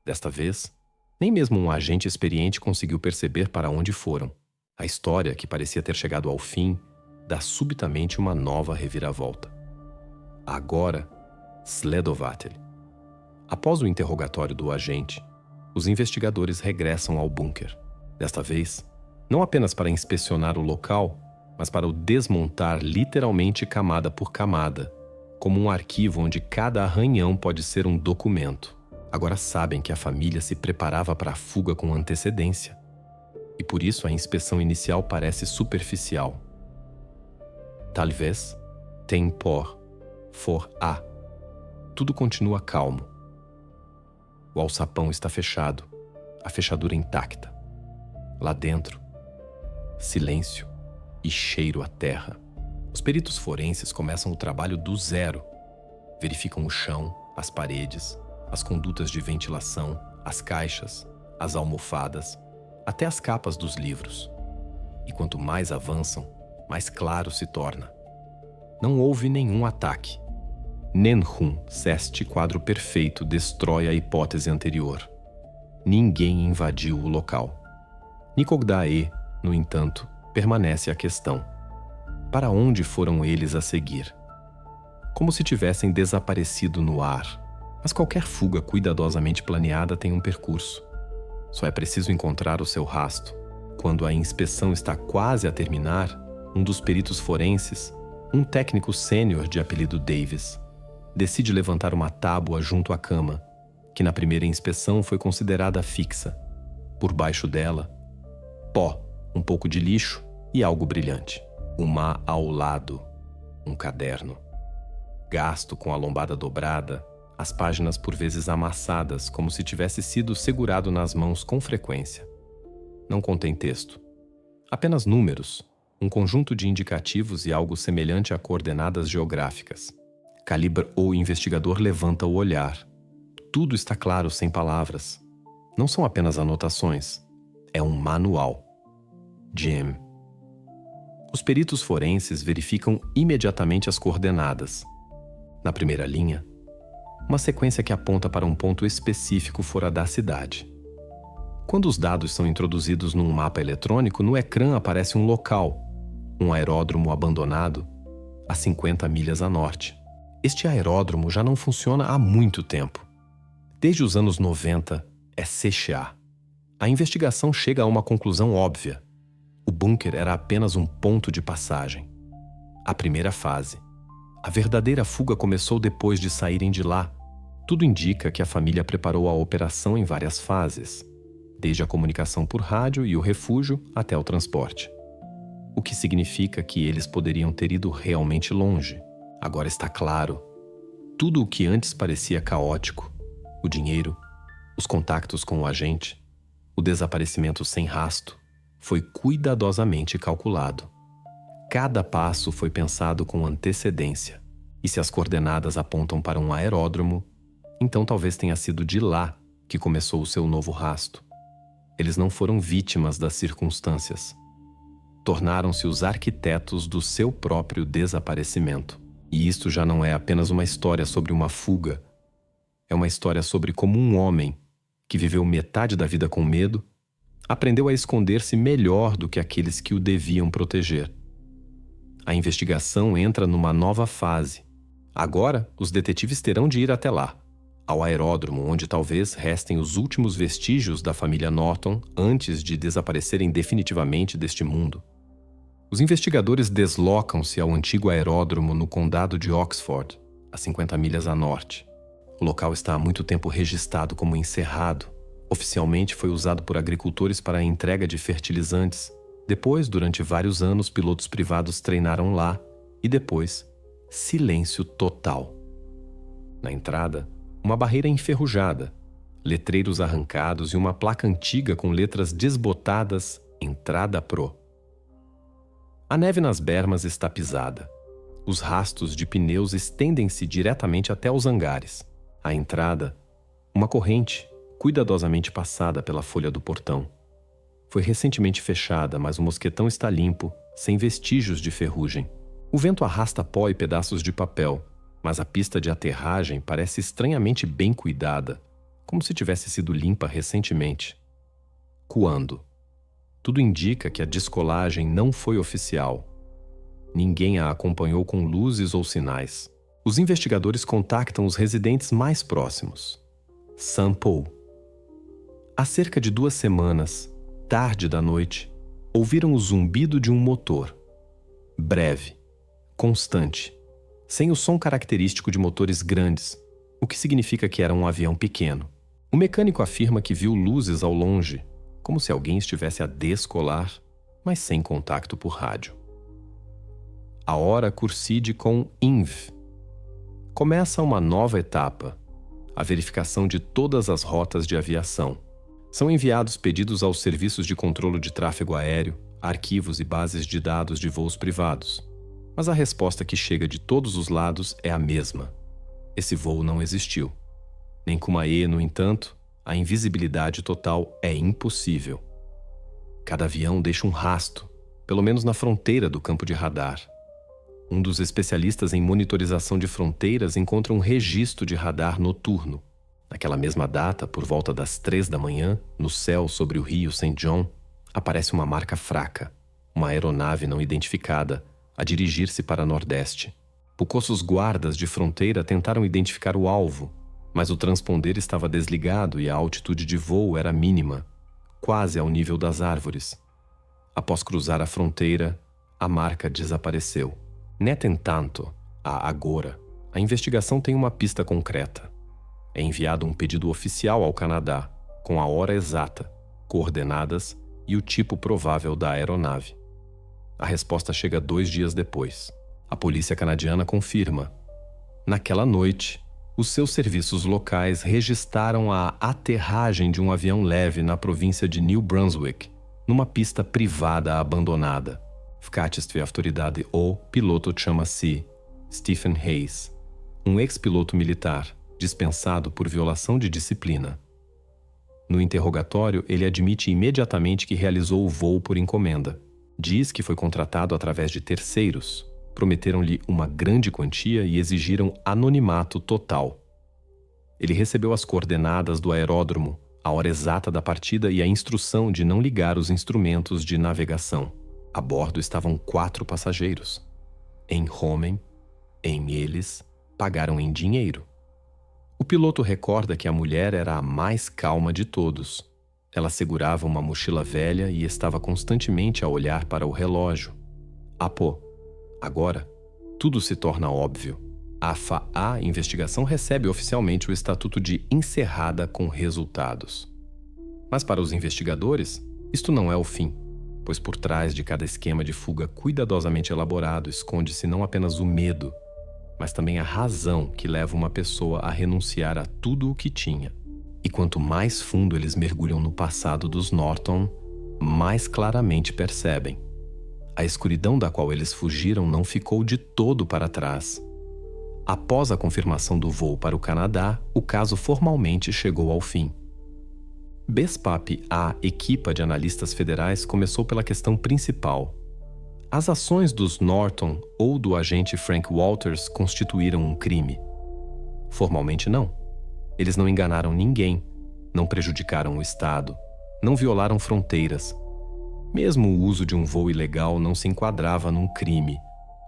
Desta vez, nem mesmo um agente experiente conseguiu perceber para onde foram. A história, que parecia ter chegado ao fim, dá subitamente uma nova reviravolta. Agora, Sledovatel. Após o interrogatório do agente, os investigadores regressam ao bunker. Desta vez, não apenas para inspecionar o local, mas para o desmontar literalmente camada por camada, como um arquivo onde cada arranhão pode ser um documento. Agora sabem que a família se preparava para a fuga com antecedência. E por isso a inspeção inicial parece superficial. Talvez tempor for a. Tudo continua calmo. O alçapão está fechado, a fechadura intacta. Lá dentro, silêncio e cheiro a terra. Os peritos forenses começam o trabalho do zero. Verificam o chão, as paredes, as condutas de ventilação, as caixas, as almofadas, até as capas dos livros. E quanto mais avançam, mais claro se torna. Não houve nenhum ataque. Nenhum Ceste quadro perfeito destrói a hipótese anterior. Ninguém invadiu o local. Nicogdae, no entanto, permanece a questão. Para onde foram eles a seguir? Como se tivessem desaparecido no ar. Mas qualquer fuga cuidadosamente planeada tem um percurso. Só é preciso encontrar o seu rastro. Quando a inspeção está quase a terminar, um dos peritos forenses, um técnico sênior de apelido Davis, decide levantar uma tábua junto à cama, que na primeira inspeção foi considerada fixa. Por baixo dela, pó, um pouco de lixo e algo brilhante. Uma ao lado, um caderno. Gasto com a lombada dobrada, as páginas por vezes amassadas, como se tivesse sido segurado nas mãos com frequência. Não contém texto. Apenas números, um conjunto de indicativos e algo semelhante a coordenadas geográficas. Calibre, o investigador, levanta o olhar. Tudo está claro sem palavras. Não são apenas anotações. É um manual. Jim. Os peritos forenses verificam imediatamente as coordenadas. Na primeira linha, uma sequência que aponta para um ponto específico fora da cidade. Quando os dados são introduzidos num mapa eletrônico, no ecrã aparece um local, um aeródromo abandonado, a 50 milhas a norte. Este aeródromo já não funciona há muito tempo. Desde os anos 90, é CCA. A investigação chega a uma conclusão óbvia. O bunker era apenas um ponto de passagem. A primeira fase. A verdadeira fuga começou depois de saírem de lá. Tudo indica que a família preparou a operação em várias fases, desde a comunicação por rádio e o refúgio até o transporte. O que significa que eles poderiam ter ido realmente longe. Agora está claro. Tudo o que antes parecia caótico, o dinheiro, os contactos com o agente, o desaparecimento sem rastro, foi cuidadosamente calculado. Cada passo foi pensado com antecedência. E se as coordenadas apontam para um aeródromo, então talvez tenha sido de lá que começou o seu novo rastro. Eles não foram vítimas das circunstâncias. Tornaram-se os arquitetos do seu próprio desaparecimento. E isto já não é apenas uma história sobre uma fuga. É uma história sobre como um homem, que viveu metade da vida com medo, aprendeu a esconder-se melhor do que aqueles que o deviam proteger. A investigação entra numa nova fase. Agora, os detetives terão de ir até lá, ao aeródromo, onde talvez restem os últimos vestígios da família Norton antes de desaparecerem definitivamente deste mundo. Os investigadores deslocam-se ao antigo aeródromo no condado de Oxford, a 50 milhas a norte. O local está há muito tempo registrado como encerrado. Oficialmente foi usado por agricultores para a entrega de fertilizantes. Depois, durante vários anos, pilotos privados treinaram lá. E depois, silêncio total. Na entrada, uma barreira enferrujada, letreiros arrancados e uma placa antiga com letras desbotadas, Entrada Pro. A neve nas bermas está pisada. Os rastros de pneus estendem-se diretamente até os hangares. À entrada, uma corrente, cuidadosamente passada pela folha do portão. Foi recentemente fechada, mas o mosquetão está limpo, sem vestígios de ferrugem. O vento arrasta pó e pedaços de papel, mas a pista de aterragem parece estranhamente bem cuidada, como se tivesse sido limpa recentemente. Coando. Tudo indica que a descolagem não foi oficial. Ninguém a acompanhou com luzes ou sinais. Os investigadores contactam os residentes mais próximos. St. Paul. Há cerca de 2 semanas, tarde da noite, ouviram o zumbido de um motor. Breve, constante, sem o som característico de motores grandes, o que significa que era um avião pequeno. O mecânico afirma que viu luzes ao longe, como se alguém estivesse a descolar, mas sem contato por rádio. A hora coincide com INV. Começa uma nova etapa, a verificação de todas as rotas de aviação. São enviados pedidos aos serviços de controle de tráfego aéreo, arquivos e bases de dados de voos privados. Mas a resposta que chega de todos os lados é a mesma. Esse voo não existiu. Nem Kumae, no entanto, a invisibilidade total é impossível. Cada avião deixa um rastro, pelo menos na fronteira do campo de radar. Um dos especialistas em monitorização de fronteiras encontra um registro de radar noturno. Naquela mesma data, por volta das 3 da manhã, no céu sobre o rio St. John, aparece uma marca fraca, uma aeronave não identificada, a dirigir-se para nordeste. Poucos guardas de fronteira tentaram identificar o alvo, mas o transponder estava desligado e a altitude de voo era mínima, quase ao nível das árvores. Após cruzar a fronteira, a marca desapareceu. Entretanto, agora, a investigação tem uma pista concreta. É enviado um pedido oficial ao Canadá, com a hora exata, coordenadas e o tipo provável da aeronave. A resposta chega 2 dias depois. A polícia canadiana confirma. Naquela noite, os seus serviços locais registraram a aterragem de um avião leve na província de New Brunswick, numa pista privada abandonada. В качестве autoridade o piloto chama-se Stephen Hayes, um ex-piloto militar, dispensado por violação de disciplina. No interrogatório, ele admite imediatamente que realizou o voo por encomenda. Diz que foi contratado através de terceiros, prometeram-lhe uma grande quantia e exigiram anonimato total. Ele recebeu as coordenadas do aeródromo, a hora exata da partida e a instrução de não ligar os instrumentos de navegação. A bordo estavam 4 passageiros. Em homem, eles pagaram em dinheiro. O piloto recorda que a mulher era a mais calma de todos. Ela segurava uma mochila velha e estava constantemente a olhar para o relógio. Agora, tudo se torna óbvio. A investigação recebe oficialmente o estatuto de encerrada com resultados. Mas para os investigadores, isto não é o fim, pois por trás de cada esquema de fuga cuidadosamente elaborado esconde-se não apenas o medo, mas também a razão que leva uma pessoa a renunciar a tudo o que tinha. E quanto mais fundo eles mergulham no passado dos Norton, mais claramente percebem. A escuridão da qual eles fugiram não ficou de todo para trás. Após a confirmação do voo para o Canadá, o caso formalmente chegou ao fim. BESPAP, a equipa de analistas federais, começou pela questão principal. As ações dos Norton ou do agente Frank Walters constituíram um crime? Formalmente não. Eles não enganaram ninguém, não prejudicaram o Estado, não violaram fronteiras. Mesmo o uso de um voo ilegal não se enquadrava num crime,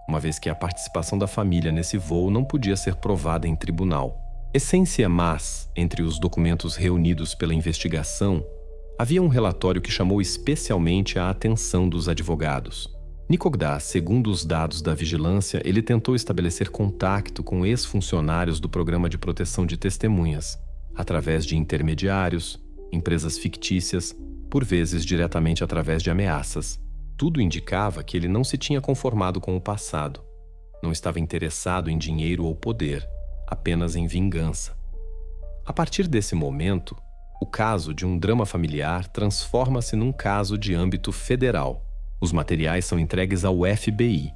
uma vez que a participação da família nesse voo não podia ser provada em tribunal. Essência mas, entre os documentos reunidos pela investigação, havia um relatório que chamou especialmente a atenção dos advogados. Nicogda, segundo os dados da vigilância, ele tentou estabelecer contato com ex-funcionários do Programa de Proteção de Testemunhas, através de intermediários, empresas fictícias, por vezes diretamente através de ameaças. Tudo indicava que ele não se tinha conformado com o passado. Não estava interessado em dinheiro ou poder, apenas em vingança. A partir desse momento, o caso de um drama familiar transforma-se num caso de âmbito federal. Os materiais são entregues ao FBI.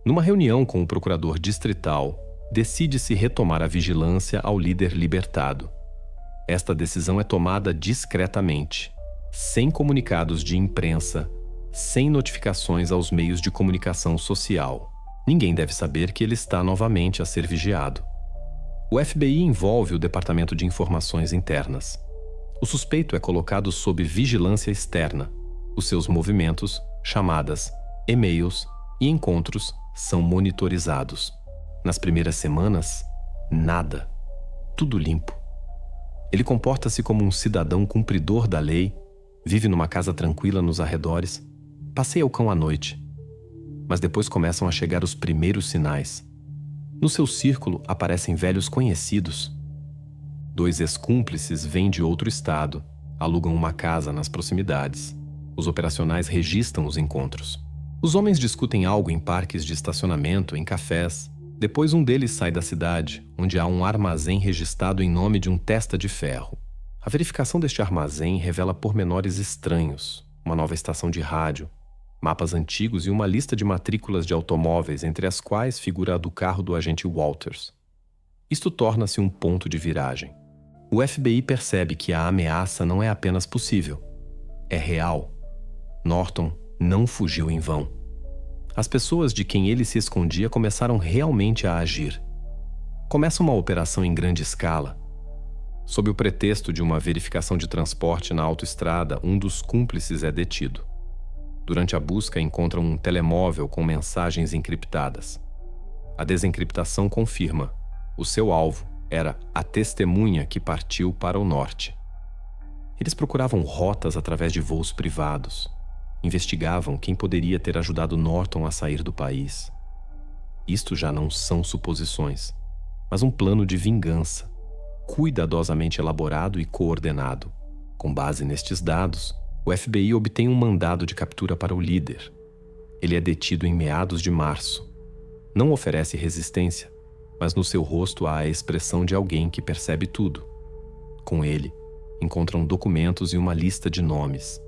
Numa reunião com o procurador distrital, decide-se retomar a vigilância ao líder libertado. Esta decisão é tomada discretamente, sem comunicados de imprensa, sem notificações aos meios de comunicação social. Ninguém deve saber que ele está novamente a ser vigiado. O FBI envolve o Departamento de Informações Internas. O suspeito é colocado sob vigilância externa. Os seus movimentos, chamadas, e-mails e encontros são monitorizados. Nas primeiras semanas, nada. Tudo limpo. Ele comporta-se como um cidadão cumpridor da lei, vive numa casa tranquila nos arredores, passeia o cão à noite. Mas depois começam a chegar os primeiros sinais. No seu círculo aparecem velhos conhecidos. 2 ex-cúmplices vêm de outro estado, alugam uma casa nas proximidades. Os operacionais registram os encontros. Os homens discutem algo em parques de estacionamento, em cafés. Depois um deles sai da cidade, onde há um armazém registrado em nome de um testa de ferro. A verificação deste armazém revela pormenores estranhos, uma nova estação de rádio, mapas antigos e uma lista de matrículas de automóveis, entre as quais figura a do carro do agente Walters. Isto torna-se um ponto de viragem. O FBI percebe que a ameaça não é apenas possível, é real. Norton não fugiu em vão. As pessoas de quem ele se escondia começaram realmente a agir. Começa uma operação em grande escala. Sob o pretexto de uma verificação de transporte na autoestrada, um dos cúmplices é detido. Durante a busca, encontram um telemóvel com mensagens encriptadas. A desencriptação confirma: o seu alvo era a testemunha que partiu para o norte. Eles procuravam rotas através de voos privados. Investigavam quem poderia ter ajudado Norton a sair do país. Isto já não são suposições, mas um plano de vingança, cuidadosamente elaborado e coordenado. Com base nestes dados, o FBI obtém um mandado de captura para o líder. Ele é detido em meados de março. Não oferece resistência, mas no seu rosto há a expressão de alguém que percebe tudo. Com ele, encontram documentos e uma lista de nomes.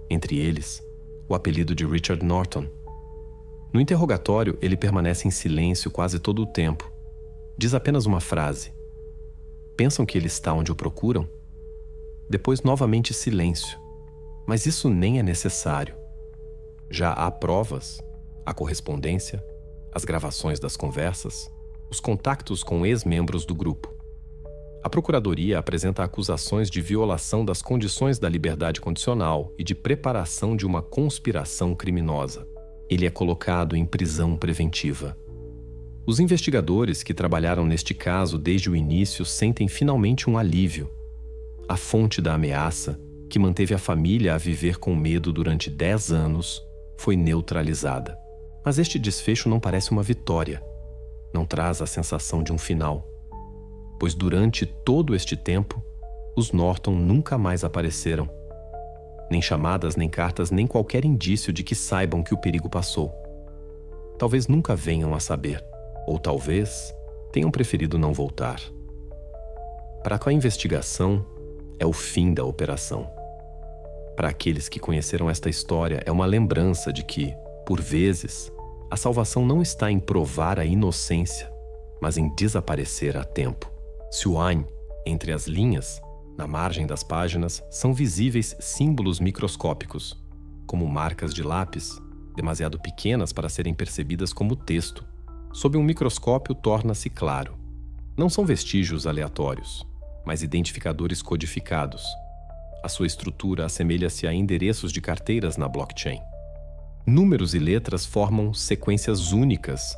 Entre eles, o apelido de Richard Norton. No interrogatório, ele permanece em silêncio quase todo o tempo. Diz apenas uma frase. Pensam que ele está onde o procuram? Depois, novamente silêncio. Mas isso nem é necessário. Já há provas, a correspondência, as gravações das conversas, os contactos com ex-membros do grupo. A Procuradoria apresenta acusações de violação das condições da liberdade condicional e de preparação de uma conspiração criminosa. Ele é colocado em prisão preventiva. Os investigadores que trabalharam neste caso desde o início sentem finalmente um alívio. A fonte da ameaça, que manteve a família a viver com medo durante 10 anos, foi neutralizada. Mas este desfecho não parece uma vitória. Não traz a sensação de um final. Pois durante todo este tempo, os Norton nunca mais apareceram. Nem chamadas, nem cartas, nem qualquer indício de que saibam que o perigo passou. Talvez nunca venham a saber, ou talvez tenham preferido não voltar. Para a investigação, é o fim da operação. Para aqueles que conheceram esta história, é uma lembrança de que, por vezes, a salvação não está em provar a inocência, mas em desaparecer a tempo. Suan, entre as linhas, na margem das páginas, são visíveis símbolos microscópicos, como marcas de lápis, demasiado pequenas para serem percebidas como texto. Sob um microscópio torna-se claro. Não são vestígios aleatórios, mas identificadores codificados. A sua estrutura assemelha-se a endereços de carteiras na blockchain. Números e letras formam sequências únicas.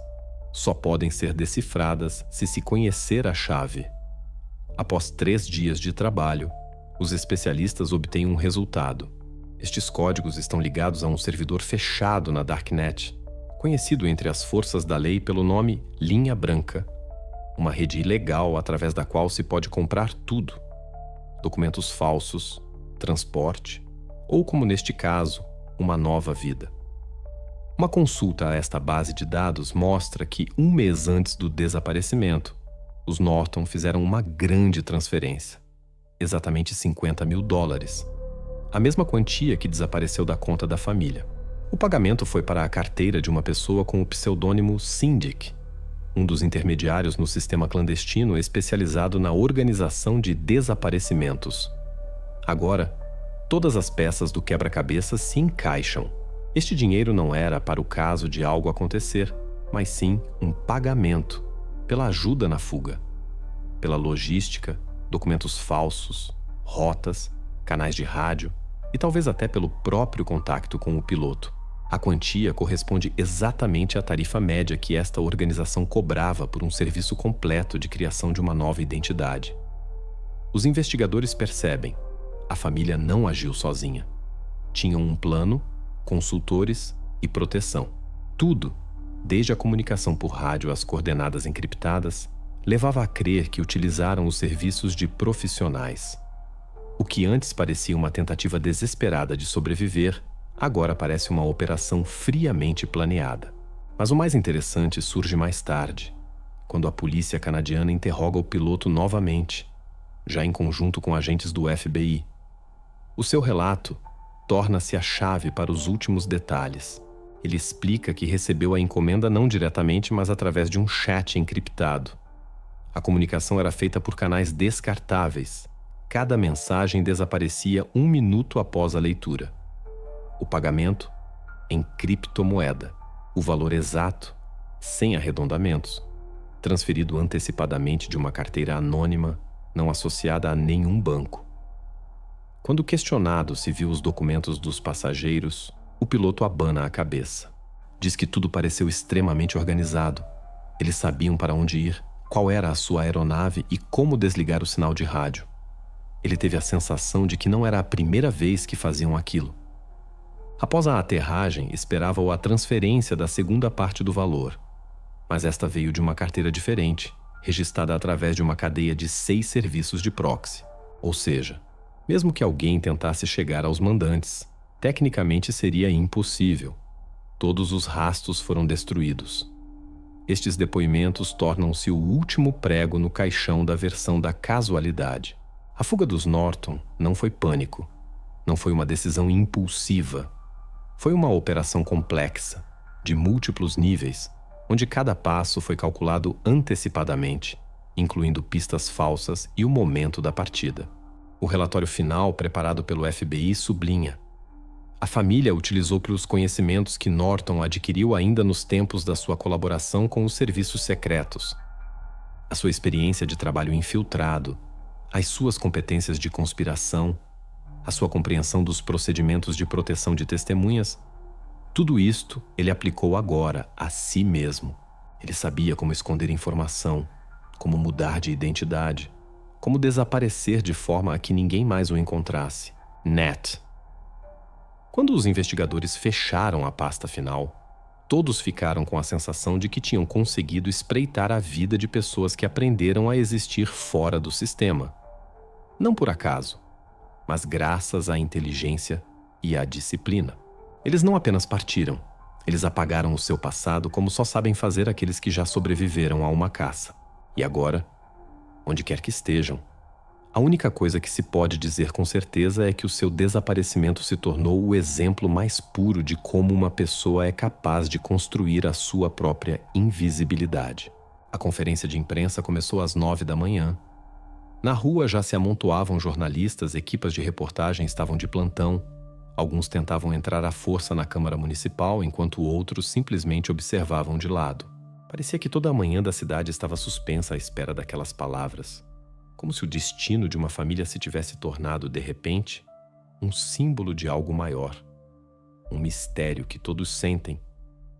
Só podem ser decifradas se se conhecer a chave. Após 3 dias de trabalho, os especialistas obtêm um resultado. Estes códigos estão ligados a um servidor fechado na Darknet, conhecido entre as forças da lei pelo nome Linha Branca, uma rede ilegal através da qual se pode comprar tudo: documentos falsos, transporte ou, como neste caso, uma nova vida. Uma consulta a esta base de dados mostra que 1 mês antes do desaparecimento, os Norton fizeram uma grande transferência, exatamente $50 mil, a mesma quantia que desapareceu da conta da família. O pagamento foi para a carteira de uma pessoa com o pseudônimo Syndic, um dos intermediários no sistema clandestino especializado na organização de desaparecimentos. Agora, todas as peças do quebra-cabeça se encaixam. Este dinheiro não era para o caso de algo acontecer, mas sim um pagamento pela ajuda na fuga, pela logística, documentos falsos, rotas, canais de rádio e talvez até pelo próprio contato com o piloto. A quantia corresponde exatamente à tarifa média que esta organização cobrava por um serviço completo de criação de uma nova identidade. Os investigadores percebem: a família não agiu sozinha. Tinham um plano, consultores e proteção. Tudo, desde a comunicação por rádio às coordenadas encriptadas, levava a crer que utilizaram os serviços de profissionais. O que antes parecia uma tentativa desesperada de sobreviver, agora parece uma operação friamente planeada. Mas o mais interessante surge mais tarde, quando a polícia canadiana interroga o piloto novamente, já em conjunto com agentes do FBI. O seu relato torna-se a chave para os últimos detalhes. Ele explica que recebeu a encomenda não diretamente, mas através de um chat encriptado. A comunicação era feita por canais descartáveis. Cada mensagem desaparecia 1 minuto após a leitura. O pagamento em criptomoeda. o valor exato, sem arredondamentos, transferido antecipadamente de uma carteira anônima não associada a nenhum banco. Quando questionado se viu os documentos dos passageiros, o piloto abana a cabeça. Diz que tudo pareceu extremamente organizado. Eles sabiam para onde ir, qual era a sua aeronave e como desligar o sinal de rádio. Ele teve a sensação de que não era a primeira vez que faziam aquilo. Após a aterragem, esperava-o a transferência da segunda parte do valor. Mas esta veio de uma carteira diferente, registrada através de uma cadeia de 6 serviços de proxy. Ou seja, mesmo que alguém tentasse chegar aos mandantes, tecnicamente seria impossível. Todos os rastros foram destruídos. Estes depoimentos tornam-se o último prego no caixão da versão da casualidade. A fuga dos Norton não foi pânico. Não foi uma decisão impulsiva. Foi uma operação complexa, de múltiplos níveis, onde cada passo foi calculado antecipadamente, incluindo pistas falsas e o momento da partida. O relatório final, preparado pelo FBI, sublinha: a família utilizou pelos conhecimentos que Norton adquiriu ainda nos tempos da sua colaboração com os serviços secretos, a sua experiência de trabalho infiltrado, as suas competências de conspiração, a sua compreensão dos procedimentos de proteção de testemunhas. Tudo isto ele aplicou agora a si mesmo. Ele sabia como esconder informação, como mudar de identidade, como desaparecer de forma a que ninguém mais o encontrasse. Nat. Quando os investigadores fecharam a pasta final, todos ficaram com a sensação de que tinham conseguido espreitar a vida de pessoas que aprenderam a existir fora do sistema. Não por acaso, mas graças à inteligência e à disciplina. Eles não apenas partiram, eles apagaram o seu passado como só sabem fazer aqueles que já sobreviveram a uma caça. E agora, onde quer que estejam, a única coisa que se pode dizer com certeza é que o seu desaparecimento se tornou o exemplo mais puro de como uma pessoa é capaz de construir a sua própria invisibilidade. A conferência de imprensa começou às 9 da manhã. Na rua já se amontoavam jornalistas, equipas de reportagem estavam de plantão. Alguns tentavam entrar à força na Câmara Municipal, enquanto outros simplesmente observavam de lado. Parecia que toda a manhã da cidade estava suspensa à espera daquelas palavras. Como se o destino de uma família se tivesse tornado, de repente, um símbolo de algo maior. Um mistério que todos sentem,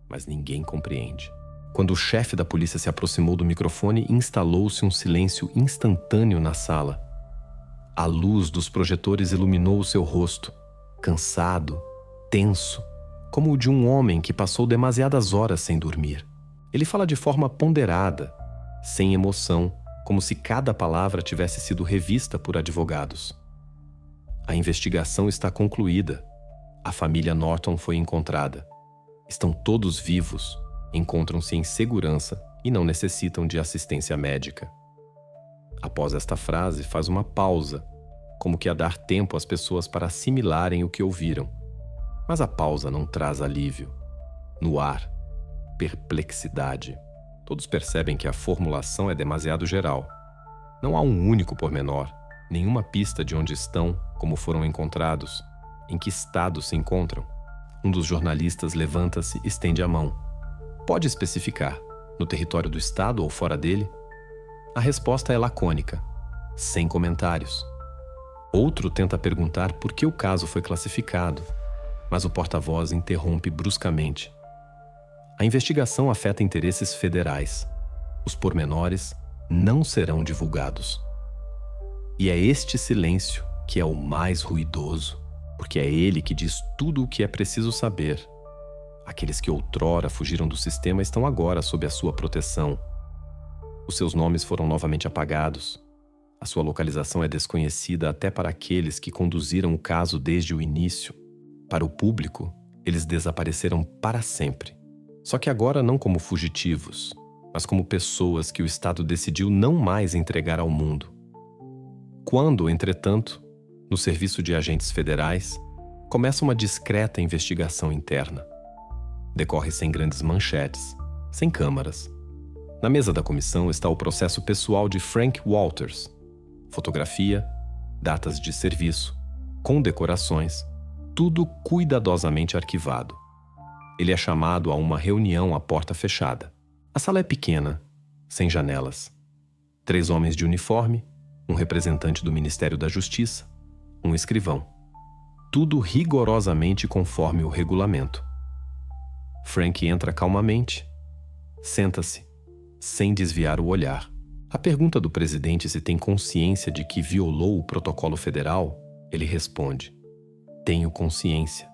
mas ninguém compreende. Quando o chefe da polícia se aproximou do microfone, instalou-se um silêncio instantâneo na sala. A luz dos projetores iluminou o seu rosto, cansado, tenso, como o de um homem que passou demasiadas horas sem dormir. Ele fala de forma ponderada, sem emoção, como se cada palavra tivesse sido revista por advogados. A investigação está concluída. A família Norton foi encontrada. Estão todos vivos, encontram-se em segurança e não necessitam de assistência médica. Após esta frase, faz uma pausa, como que a dar tempo às pessoas para assimilarem o que ouviram. Mas a pausa não traz alívio. No ar, perplexidade. Todos percebem que a formulação é demasiado geral. Não há um único pormenor, nenhuma pista de onde estão, como foram encontrados, em que estado se encontram. Um dos jornalistas levanta-se e estende a mão. Pode especificar, no território do estado ou fora dele? A resposta é lacônica, sem comentários. Outro tenta perguntar por que o caso foi classificado, mas o porta-voz interrompe bruscamente. A investigação afeta interesses federais. Os pormenores não serão divulgados. E é este silêncio que é o mais ruidoso, porque é ele que diz tudo o que é preciso saber. Aqueles que outrora fugiram do sistema estão agora sob a sua proteção. Os seus nomes foram novamente apagados. A sua localização é desconhecida até para aqueles que conduziram o caso desde o início. Para o público, eles desapareceram para sempre. Só que agora não como fugitivos, mas como pessoas que o Estado decidiu não mais entregar ao mundo. Quando, entretanto, no serviço de agentes federais, começa uma discreta investigação interna. Decorre sem grandes manchetes, sem câmaras. Na mesa da comissão está o processo pessoal de Frank Walters. Fotografia, datas de serviço, condecorações, tudo cuidadosamente arquivado. ele é chamado a uma reunião à porta fechada. A sala é pequena, sem janelas. 3 homens de uniforme, um representante do Ministério da Justiça, um escrivão. Tudo rigorosamente conforme o regulamento. Frank entra calmamente, senta-se, sem desviar o olhar. A pergunta do presidente se tem consciência de que violou o protocolo federal, ele responde: tenho consciência.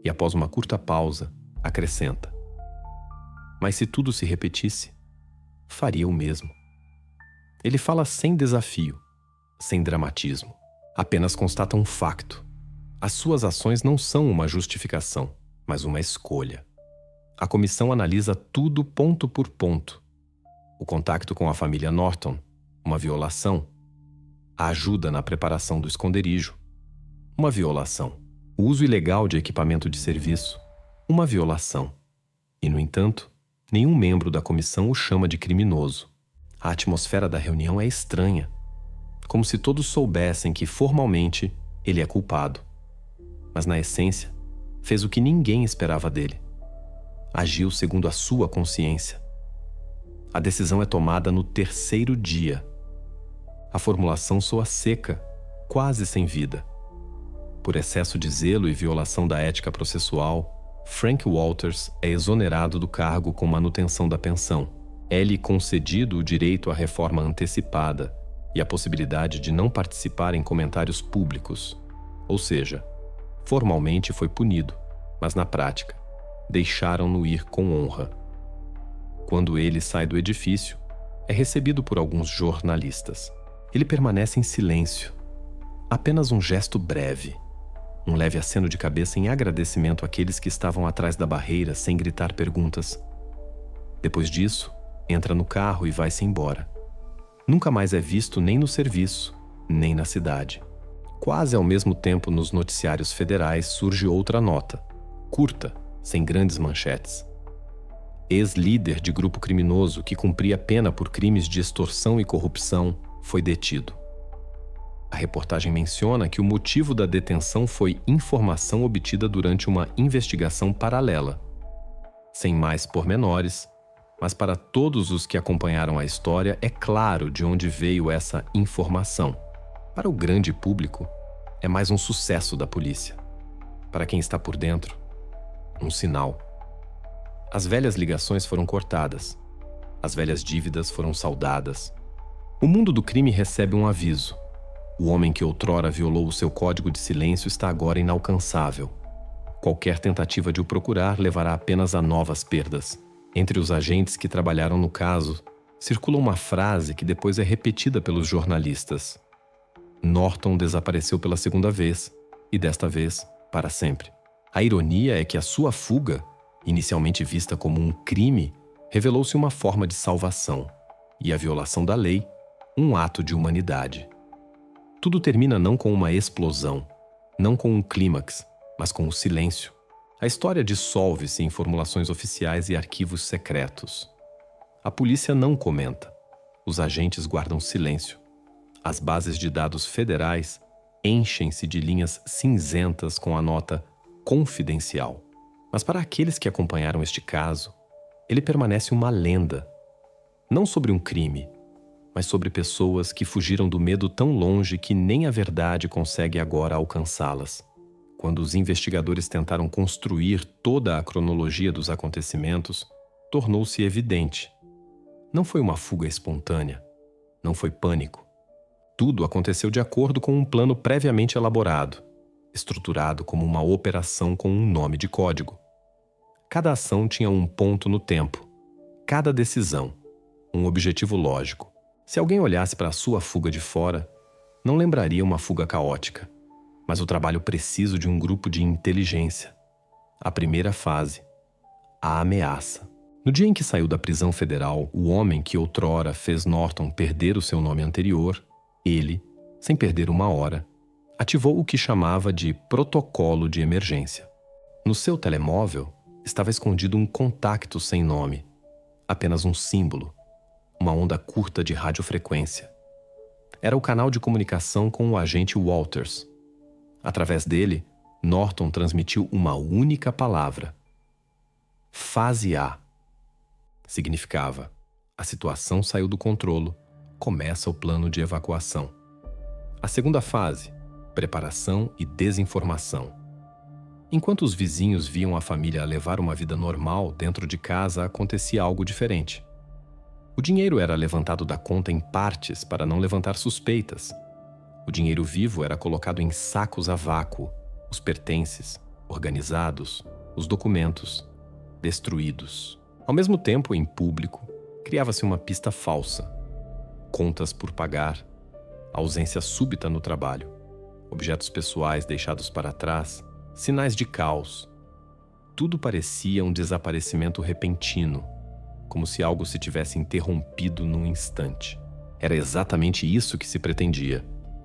E após uma curta pausa, acrescenta: mas se tudo se repetisse, faria o mesmo. Ele fala sem desafio, sem dramatismo. Apenas constata um facto. As suas ações não são uma justificação, mas uma escolha. A comissão analisa tudo ponto por ponto. O contacto com a família Norton, uma violação. A ajuda na preparação do esconderijo, uma violação. O uso ilegal de equipamento de serviço, uma violação. E, no entanto, nenhum membro da comissão o chama de criminoso. A atmosfera da reunião é estranha, como se todos soubessem que, formalmente, ele é culpado. Mas, na essência, fez o que ninguém esperava dele. Agiu segundo a sua consciência. A decisão é tomada no 3º dia. A formulação soa seca, quase sem vida. Por excesso de zelo e violação da ética processual, Frank Walters é exonerado do cargo com manutenção da pensão. É-lhe concedido o direito à reforma antecipada e a possibilidade de não participar em comentários públicos. Ou seja, formalmente foi punido, mas na prática, deixaram-no ir com honra. Quando ele sai do edifício, é recebido por alguns jornalistas. Ele permanece em silêncio. Apenas um gesto breve. Um leve aceno de cabeça em agradecimento àqueles que estavam atrás da barreira sem gritar perguntas. Depois disso, entra no carro e vai-se embora. Nunca mais é visto nem no serviço, nem na cidade. Quase ao mesmo tempo, nos noticiários federais surge outra nota, curta, sem grandes manchetes. Ex-líder de grupo criminoso que cumpria pena por crimes de extorsão e corrupção foi detido. A reportagem menciona que o motivo da detenção foi informação obtida durante uma investigação paralela. Sem mais pormenores, mas para todos os que acompanharam a história é claro de onde veio essa informação. Para o grande público, é mais um sucesso da polícia. Para quem está por dentro, um sinal. As velhas ligações foram cortadas. As velhas dívidas foram saldadas. O mundo do crime recebe um aviso. O homem que outrora violou o seu código de silêncio está agora inalcançável. Qualquer tentativa de o procurar levará apenas a novas perdas. Entre os agentes que trabalharam no caso, circula uma frase que depois é repetida pelos jornalistas. Norton desapareceu pela 2ª vez, e desta vez, para sempre. A ironia é que a sua fuga, inicialmente vista como um crime, revelou-se uma forma de salvação, e a violação da lei, um ato de humanidade. Tudo termina não com uma explosão, não com um clímax, mas com o silêncio. A história dissolve-se em formulações oficiais e arquivos secretos. A polícia não comenta. Os agentes guardam silêncio. As bases de dados federais enchem-se de linhas cinzentas com a nota confidencial. Mas para aqueles que acompanharam este caso, ele permanece uma lenda. Não sobre um crime, mas sobre pessoas que fugiram do medo tão longe que nem a verdade consegue agora alcançá-las. Quando os investigadores tentaram construir toda a cronologia dos acontecimentos, tornou-se evidente. Não foi uma fuga espontânea. Não foi pânico. Tudo aconteceu de acordo com um plano previamente elaborado, estruturado como uma operação com um nome de código. Cada ação tinha um ponto no tempo. Cada decisão, um objetivo lógico. Se alguém olhasse para a sua fuga de fora, não lembraria uma fuga caótica, mas o trabalho preciso de um grupo de inteligência. A primeira fase, a ameaça. No dia em que saiu da prisão federal, o homem que outrora fez Norton perder o seu nome anterior, ele, sem perder uma hora, ativou o que chamava de protocolo de emergência. No seu telemóvel estava escondido um contacto sem nome, apenas um símbolo, uma onda curta de radiofrequência. Era o canal de comunicação com o agente Walters. Através dele, Norton transmitiu uma única palavra: Fase A. Significava: a situação saiu do controlo, começa o plano de evacuação. A segunda fase, preparação e desinformação. Enquanto os vizinhos viam a família levar uma vida normal, dentro de casa acontecia algo diferente. O dinheiro era levantado da conta em partes para não levantar suspeitas. O dinheiro vivo era colocado em sacos a vácuo, os pertences, organizados, os documentos, destruídos. Ao mesmo tempo, em público, criava-se uma pista falsa. Contas por pagar, ausência súbita no trabalho, objetos pessoais deixados para trás, sinais de caos. Tudo parecia um desaparecimento repentino, como se algo se tivesse interrompido num instante. Era exatamente isso que se pretendia,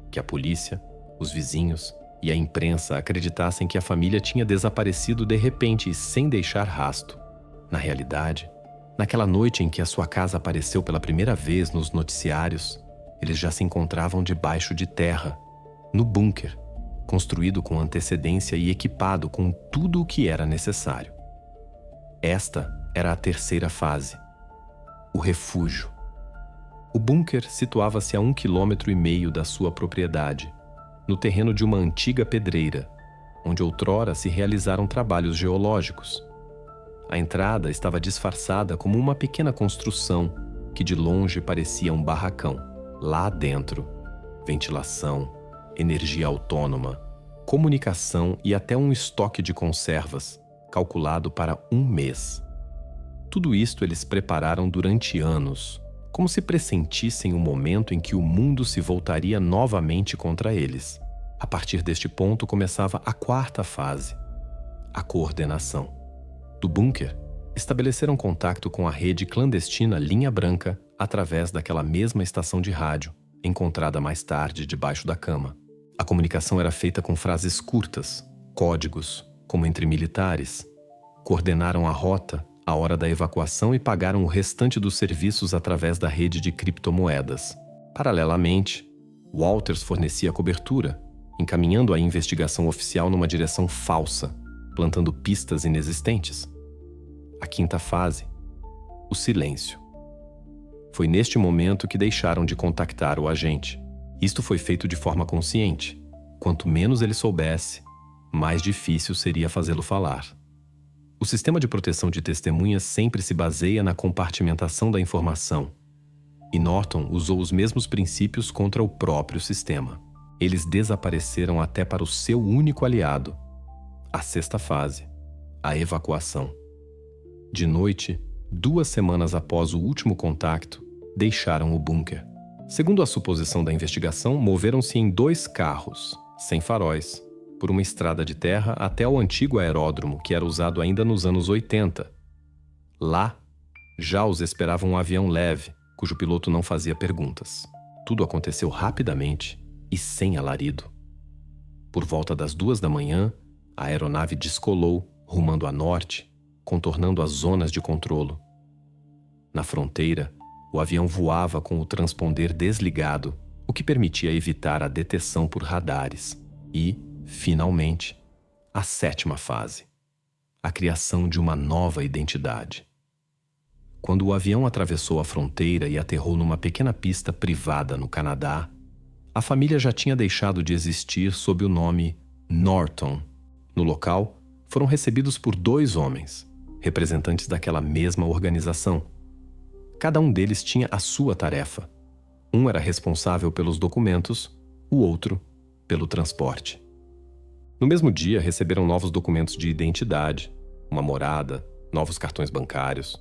que a polícia, os vizinhos e a imprensa acreditassem que a família tinha desaparecido de repente e sem deixar rasto. Na realidade, naquela noite em que a sua casa apareceu pela primeira vez nos noticiários, eles já se encontravam debaixo de terra, no bunker, construído com antecedência e equipado com tudo o que era necessário. Esta era a terceira fase, o refúgio. O bunker situava-se a 1,5 km da sua propriedade, no terreno de uma antiga pedreira, onde outrora se realizaram trabalhos geológicos. A entrada estava disfarçada como uma pequena construção que de longe parecia um barracão. Lá dentro, ventilação, energia autônoma, comunicação e até um estoque de conservas, calculado para 1 mês. Tudo isto eles prepararam durante anos, como se pressentissem o momento em que o mundo se voltaria novamente contra eles. A partir deste ponto começava a quarta fase, a coordenação. Do bunker, estabeleceram contato com a rede clandestina Linha Branca através daquela mesma estação de rádio, encontrada mais tarde debaixo da cama. A comunicação era feita com frases curtas, códigos, como entre militares. Coordenaram a rota, a hora da evacuação e pagaram o restante dos serviços através da rede de criptomoedas. Paralelamente, Walters fornecia cobertura, encaminhando a investigação oficial numa direção falsa, plantando pistas inexistentes. A quinta fase, o silêncio. Foi neste momento que deixaram de contactar o agente. Isto foi feito de forma consciente. Quanto menos ele soubesse, mais difícil seria fazê-lo falar. O sistema de proteção de testemunhas sempre se baseia na compartimentação da informação. E Norton usou os mesmos princípios contra o próprio sistema. Eles desapareceram até para o seu único aliado, a sexta fase, a evacuação. De noite, 2 semanas após o último contacto, deixaram o bunker. Segundo a suposição da investigação, moveram-se em 2 carros, sem faróis, por uma estrada de terra até o antigo aeródromo que era usado ainda nos anos 80. Lá, já os esperava um avião leve, cujo piloto não fazia perguntas. Tudo aconteceu rapidamente e sem alarido. Por volta das 2 da manhã, a aeronave descolou, rumando a norte, contornando as zonas de controlo. Na fronteira, o avião voava com o transponder desligado, o que permitia evitar a detecção por radares. E, finalmente, a 7ª fase, a criação de uma nova identidade. Quando o avião atravessou a fronteira e aterrou numa pequena pista privada no Canadá, a família já tinha deixado de existir sob o nome Norton. No local, foram recebidos por 2 homens, representantes daquela mesma organização. Cada um deles tinha a sua tarefa. Um era responsável pelos documentos, o outro pelo transporte. No mesmo dia, receberam novos documentos de identidade, uma morada, novos cartões bancários.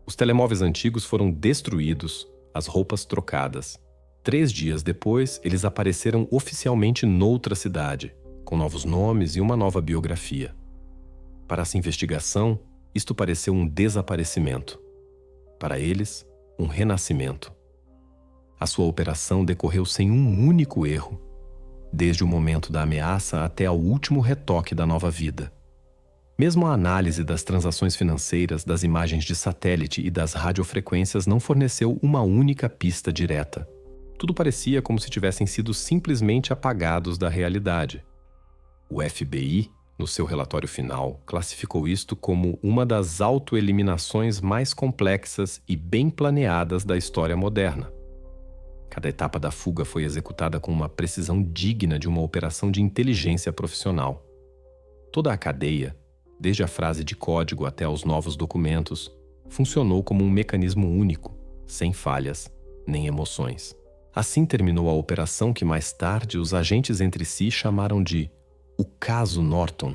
Os telemóveis antigos foram destruídos, as roupas trocadas. 3 dias depois, eles apareceram oficialmente noutra cidade, com novos nomes e uma nova biografia. Para essa investigação, isto pareceu um desaparecimento. Para eles, um renascimento. A sua operação decorreu sem um único erro, desde o momento da ameaça até ao último retoque da nova vida. Mesmo a análise das transações financeiras, das imagens de satélite e das radiofrequências não forneceu uma única pista direta. Tudo parecia como se tivessem sido simplesmente apagados da realidade. O FBI, No seu relatório final, classificou isto como uma das autoeliminações mais complexas e bem planeadas da história moderna. Cada etapa da fuga foi executada com uma precisão digna de uma operação de inteligência profissional. Toda a cadeia, desde a frase de código até aos novos documentos, funcionou como um mecanismo único, sem falhas nem emoções. Assim terminou a operação que mais tarde os agentes entre si chamaram de o caso Norton.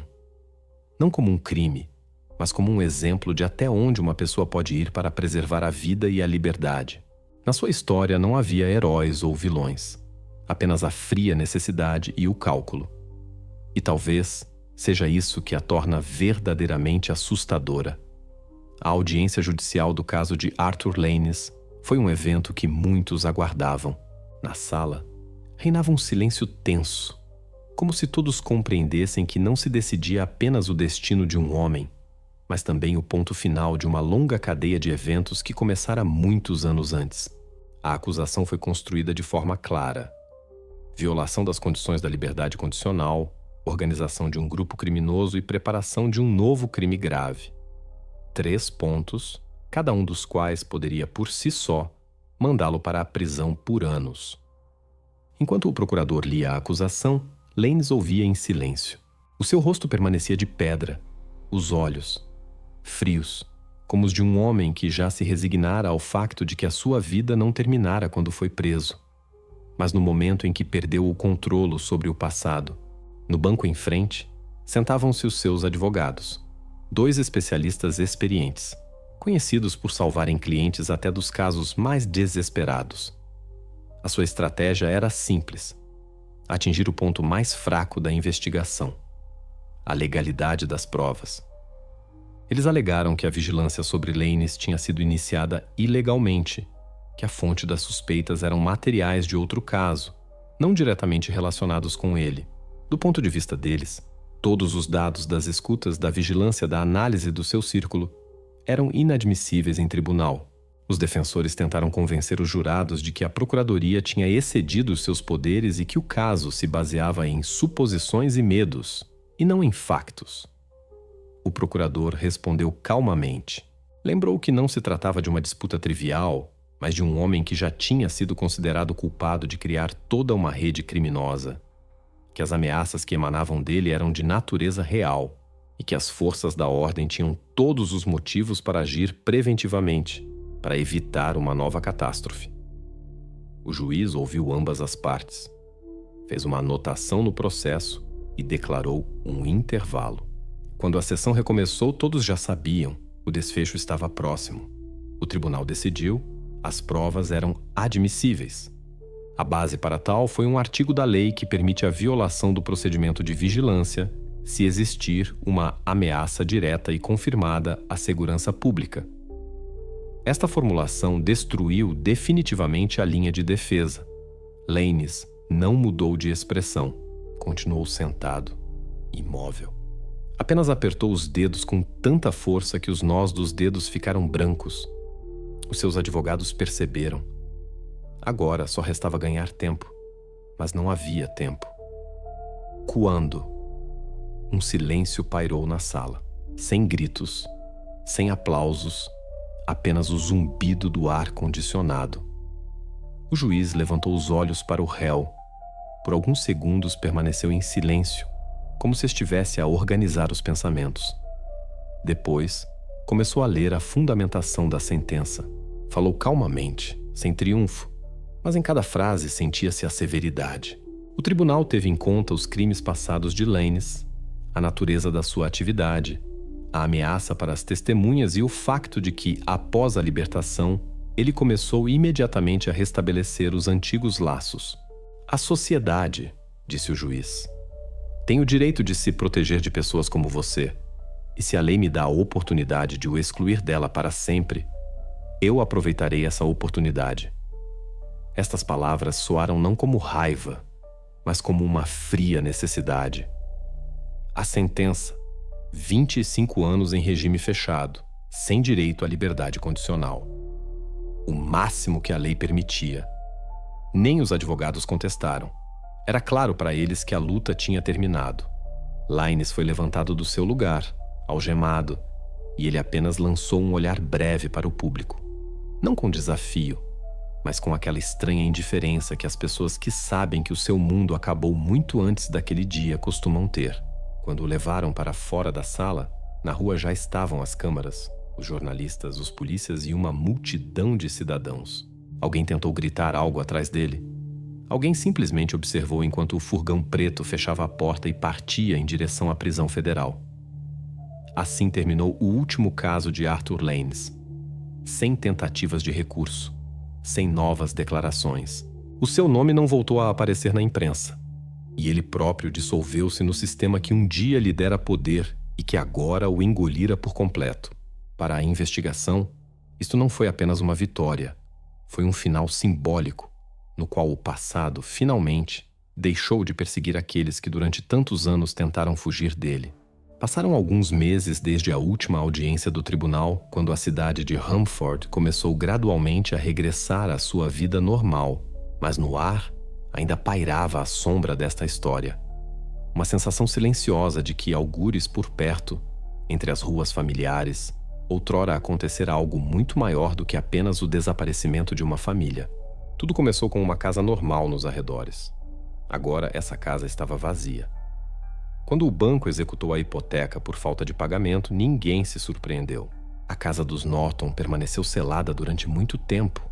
Não como um crime, mas como um exemplo de até onde uma pessoa pode ir para preservar a vida e a liberdade. Na sua história não havia heróis ou vilões, apenas a fria necessidade e o cálculo. E talvez seja isso que a torna verdadeiramente assustadora. A audiência judicial do caso de Arthur Lanez foi um evento que muitos aguardavam. Na sala, reinava um silêncio tenso, como se todos compreendessem que não se decidia apenas o destino de um homem, mas também o ponto final de uma longa cadeia de eventos que começara muitos anos antes. A acusação foi construída de forma clara: violação das condições da liberdade condicional, organização de um grupo criminoso e preparação de um novo crime grave. 3 pontos, cada um dos quais poderia por si só mandá-lo para a prisão por anos. Enquanto o procurador lia a acusação, Lanez ouvia em silêncio. O seu rosto permanecia de pedra, os olhos frios, como os de um homem que já se resignara ao facto de que a sua vida não terminara quando foi preso, mas no momento em que perdeu o controle sobre o passado. No banco em frente, sentavam-se os seus advogados, 2 especialistas experientes, conhecidos por salvarem clientes até dos casos mais desesperados. A sua estratégia era simples: atingir o ponto mais fraco da investigação, a legalidade das provas. Eles alegaram que a vigilância sobre Lanez tinha sido iniciada ilegalmente, que a fonte das suspeitas eram materiais de outro caso, não diretamente relacionados com ele. Do ponto de vista deles, todos os dados das escutas, da vigilância, da análise do seu círculo eram inadmissíveis em tribunal. Os defensores tentaram convencer os jurados de que a Procuradoria tinha excedido seus poderes e que o caso se baseava em suposições e medos, e não em factos. O procurador respondeu calmamente. Lembrou que não se tratava de uma disputa trivial, mas de um homem que já tinha sido considerado culpado de criar toda uma rede criminosa, que as ameaças que emanavam dele eram de natureza real e que as forças da ordem tinham todos os motivos para agir preventivamente, para evitar uma nova catástrofe. O juiz ouviu ambas as partes, fez uma anotação no processo e declarou um intervalo. Quando a sessão recomeçou, todos já sabiam, o desfecho estava próximo. O tribunal decidiu, as provas eram admissíveis. A base para tal foi um artigo da lei que permite a violação do procedimento de vigilância se existir uma ameaça direta e confirmada à segurança pública. Esta formulação destruiu definitivamente a linha de defesa. Lanez não mudou de expressão, continuou sentado, imóvel. Apenas apertou os dedos com tanta força que os nós dos dedos ficaram brancos. Os seus advogados perceberam. Agora só restava ganhar tempo, mas não havia tempo. Quando? Um silêncio pairou na sala, sem gritos, sem aplausos, apenas o zumbido do ar condicionado. O juiz levantou os olhos para o réu. Por alguns segundos permaneceu em silêncio, como se estivesse a organizar os pensamentos. Depois, começou a ler a fundamentação da sentença. Falou calmamente, sem triunfo, mas em cada frase sentia-se a severidade. O tribunal teve em conta os crimes passados de Lanez, a natureza da sua atividade, a ameaça para as testemunhas e o facto de que, após a libertação, ele começou imediatamente a restabelecer os antigos laços. A sociedade, disse o juiz, tem o direito de se proteger de pessoas como você, e se a lei me dá a oportunidade de o excluir dela para sempre, eu aproveitarei essa oportunidade. Estas palavras soaram não como raiva, mas como uma fria necessidade. A sentença: 25 anos em regime fechado, sem direito à liberdade condicional. O máximo que a lei permitia. Nem os advogados contestaram. Era claro para eles que a luta tinha terminado. Lines foi levantado do seu lugar, algemado, e ele apenas lançou um olhar breve para o público. Não com desafio, mas com aquela estranha indiferença que as pessoas que sabem que o seu mundo acabou muito antes daquele dia costumam ter. Quando o levaram para fora da sala, na rua já estavam as câmaras, os jornalistas, os polícias e uma multidão de cidadãos. Alguém tentou gritar algo atrás dele. Alguém simplesmente observou enquanto o furgão preto fechava a porta e partia em direção à prisão federal. Assim terminou o último caso de Arthur Lanez. Sem tentativas de recurso, sem novas declarações. O seu nome não voltou a aparecer na imprensa. E ele próprio dissolveu-se no sistema que um dia lhe dera poder e que agora o engolira por completo. Para a investigação, isto não foi apenas uma vitória. Foi um final simbólico, no qual o passado, finalmente, deixou de perseguir aqueles que durante tantos anos tentaram fugir dele. Passaram alguns meses desde a última audiência do tribunal, quando a cidade de Rumford começou gradualmente a regressar à sua vida normal, mas no ar ainda pairava a sombra desta história. Uma sensação silenciosa de que, algures por perto, entre as ruas familiares, outrora acontecera algo muito maior do que apenas o desaparecimento de uma família. Tudo começou com uma casa normal nos arredores. Agora essa casa estava vazia. Quando o banco executou a hipoteca por falta de pagamento, ninguém se surpreendeu. A casa dos Norton permaneceu selada durante muito tempo.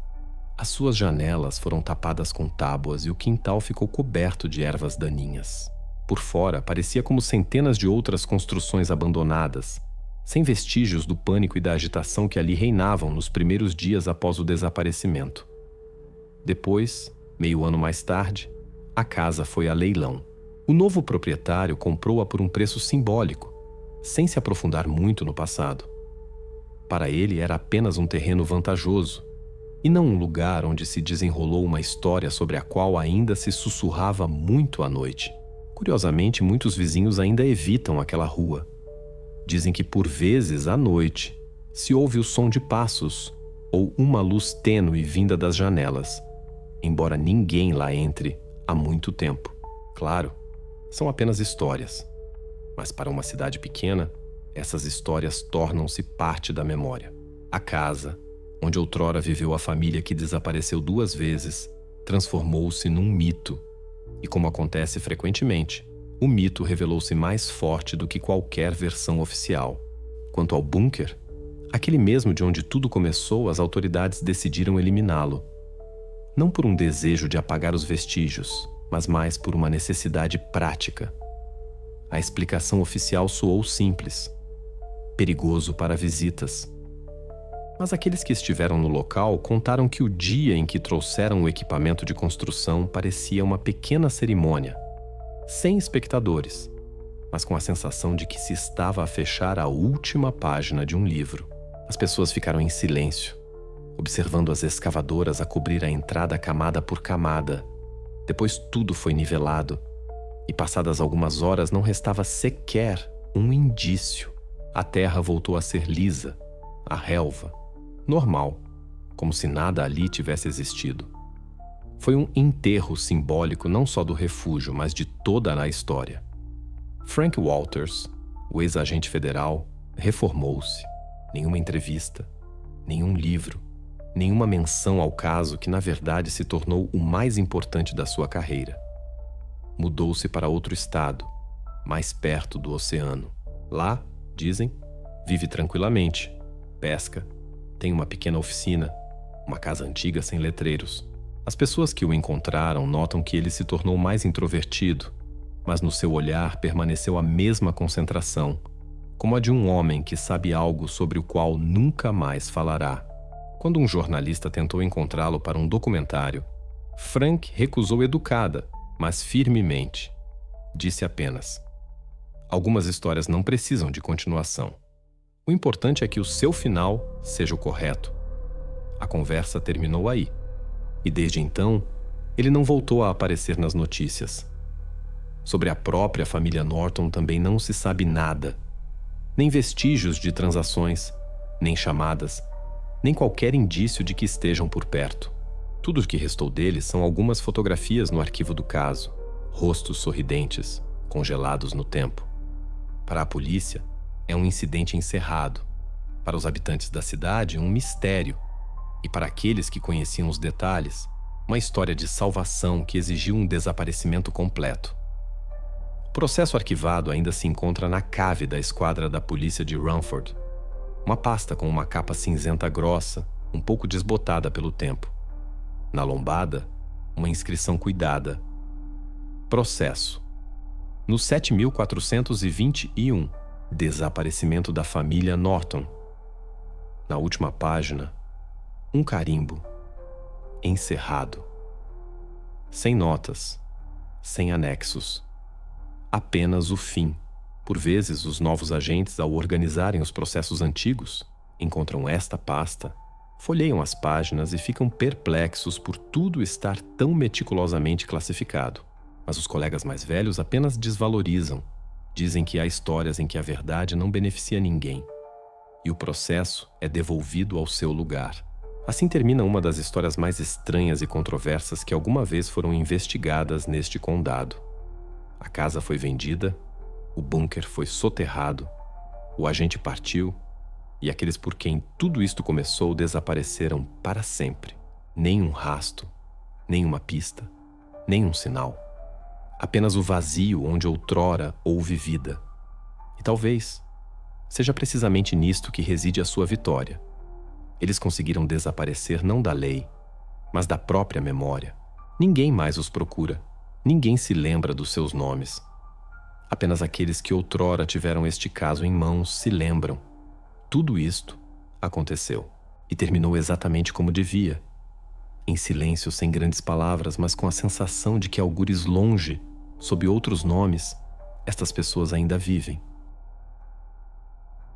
As suas janelas foram tapadas com tábuas e o quintal ficou coberto de ervas daninhas. Por fora, parecia como centenas de outras construções abandonadas, sem vestígios do pânico e da agitação que ali reinavam nos primeiros dias após o desaparecimento. Depois, meio ano mais tarde, a casa foi a leilão. O novo proprietário comprou-a por um preço simbólico, sem se aprofundar muito no passado. Para ele era apenas um terreno vantajoso, e não um lugar onde se desenrolou uma história sobre a qual ainda se sussurrava muito à noite. Curiosamente, muitos vizinhos ainda evitam aquela rua. Dizem que por vezes, à noite, se ouve o som de passos ou uma luz tênue vinda das janelas, embora ninguém lá entre há muito tempo. Claro, são apenas histórias, mas para uma cidade pequena, essas histórias tornam-se parte da memória. A casa, onde outrora viveu a família que desapareceu 2 vezes, transformou-se num mito. E como acontece frequentemente, o mito revelou-se mais forte do que qualquer versão oficial. Quanto ao bunker, aquele mesmo de onde tudo começou, as autoridades decidiram eliminá-lo. Não por um desejo de apagar os vestígios, mas mais por uma necessidade prática. A explicação oficial soou simples: perigoso para visitas. Mas aqueles que estiveram no local contaram que o dia em que trouxeram o equipamento de construção parecia uma pequena cerimônia, sem espectadores, mas com a sensação de que se estava a fechar a última página de um livro. As pessoas ficaram em silêncio, observando as escavadoras a cobrir a entrada camada por camada. Depois tudo foi nivelado, e passadas algumas horas não restava sequer um indício. A terra voltou a ser lisa, a relva, normal, como se nada ali tivesse existido. Foi um enterro simbólico não só do refúgio, mas de toda a história. Frank Walters, o ex-agente federal, reformou-se. Nenhuma entrevista, nenhum livro, nenhuma menção ao caso que na verdade se tornou o mais importante da sua carreira. Mudou-se para outro estado, mais perto do oceano. Lá, dizem, vive tranquilamente, pesca, tem uma pequena oficina, uma casa antiga sem letreiros. As pessoas que o encontraram notam que ele se tornou mais introvertido, mas no seu olhar permaneceu a mesma concentração, como a de um homem que sabe algo sobre o qual nunca mais falará. Quando um jornalista tentou encontrá-lo para um documentário, Frank recusou educada, mas firmemente. Disse apenas: algumas histórias não precisam de continuação. O importante é que o seu final seja o correto. A conversa terminou aí. E desde então, ele não voltou a aparecer nas notícias. Sobre a própria família Norton também não se sabe nada. Nem vestígios de transações, nem chamadas, nem qualquer indício de que estejam por perto. Tudo o que restou deles são algumas fotografias no arquivo do caso, rostos sorridentes, congelados no tempo. Para a polícia, é um incidente encerrado. Para os habitantes da cidade, um mistério. E para aqueles que conheciam os detalhes, uma história de salvação que exigiu um desaparecimento completo. O processo arquivado ainda se encontra na cave da esquadra da polícia de Rumford. Uma pasta com uma capa cinzenta grossa, um pouco desbotada pelo tempo. Na lombada, uma inscrição cuidada. Processo. No 7421, desaparecimento da família Norton. Na última página, um carimbo. Encerrado. Sem notas, sem anexos. Apenas o fim. Por vezes, os novos agentes, ao organizarem os processos antigos, encontram esta pasta, folheiam as páginas e ficam perplexos por tudo estar tão meticulosamente classificado. Mas os colegas mais velhos apenas desvalorizam. Dizem que há histórias em que a verdade não beneficia ninguém. E o processo é devolvido ao seu lugar. Assim termina uma das histórias mais estranhas e controversas que alguma vez foram investigadas neste condado. A casa foi vendida, o bunker foi soterrado, o agente partiu e aqueles por quem tudo isto começou desapareceram para sempre. Nem um rasto, nem uma pista, nem um sinal. Apenas o vazio onde outrora houve vida. E talvez seja precisamente nisto que reside a sua vitória. Eles conseguiram desaparecer não da lei, mas da própria memória. Ninguém mais os procura. Ninguém se lembra dos seus nomes. Apenas aqueles que outrora tiveram este caso em mãos se lembram. Tudo isto aconteceu e terminou exatamente como devia. Em silêncio, sem grandes palavras, mas com a sensação de que algures longe, sob outros nomes, estas pessoas ainda vivem.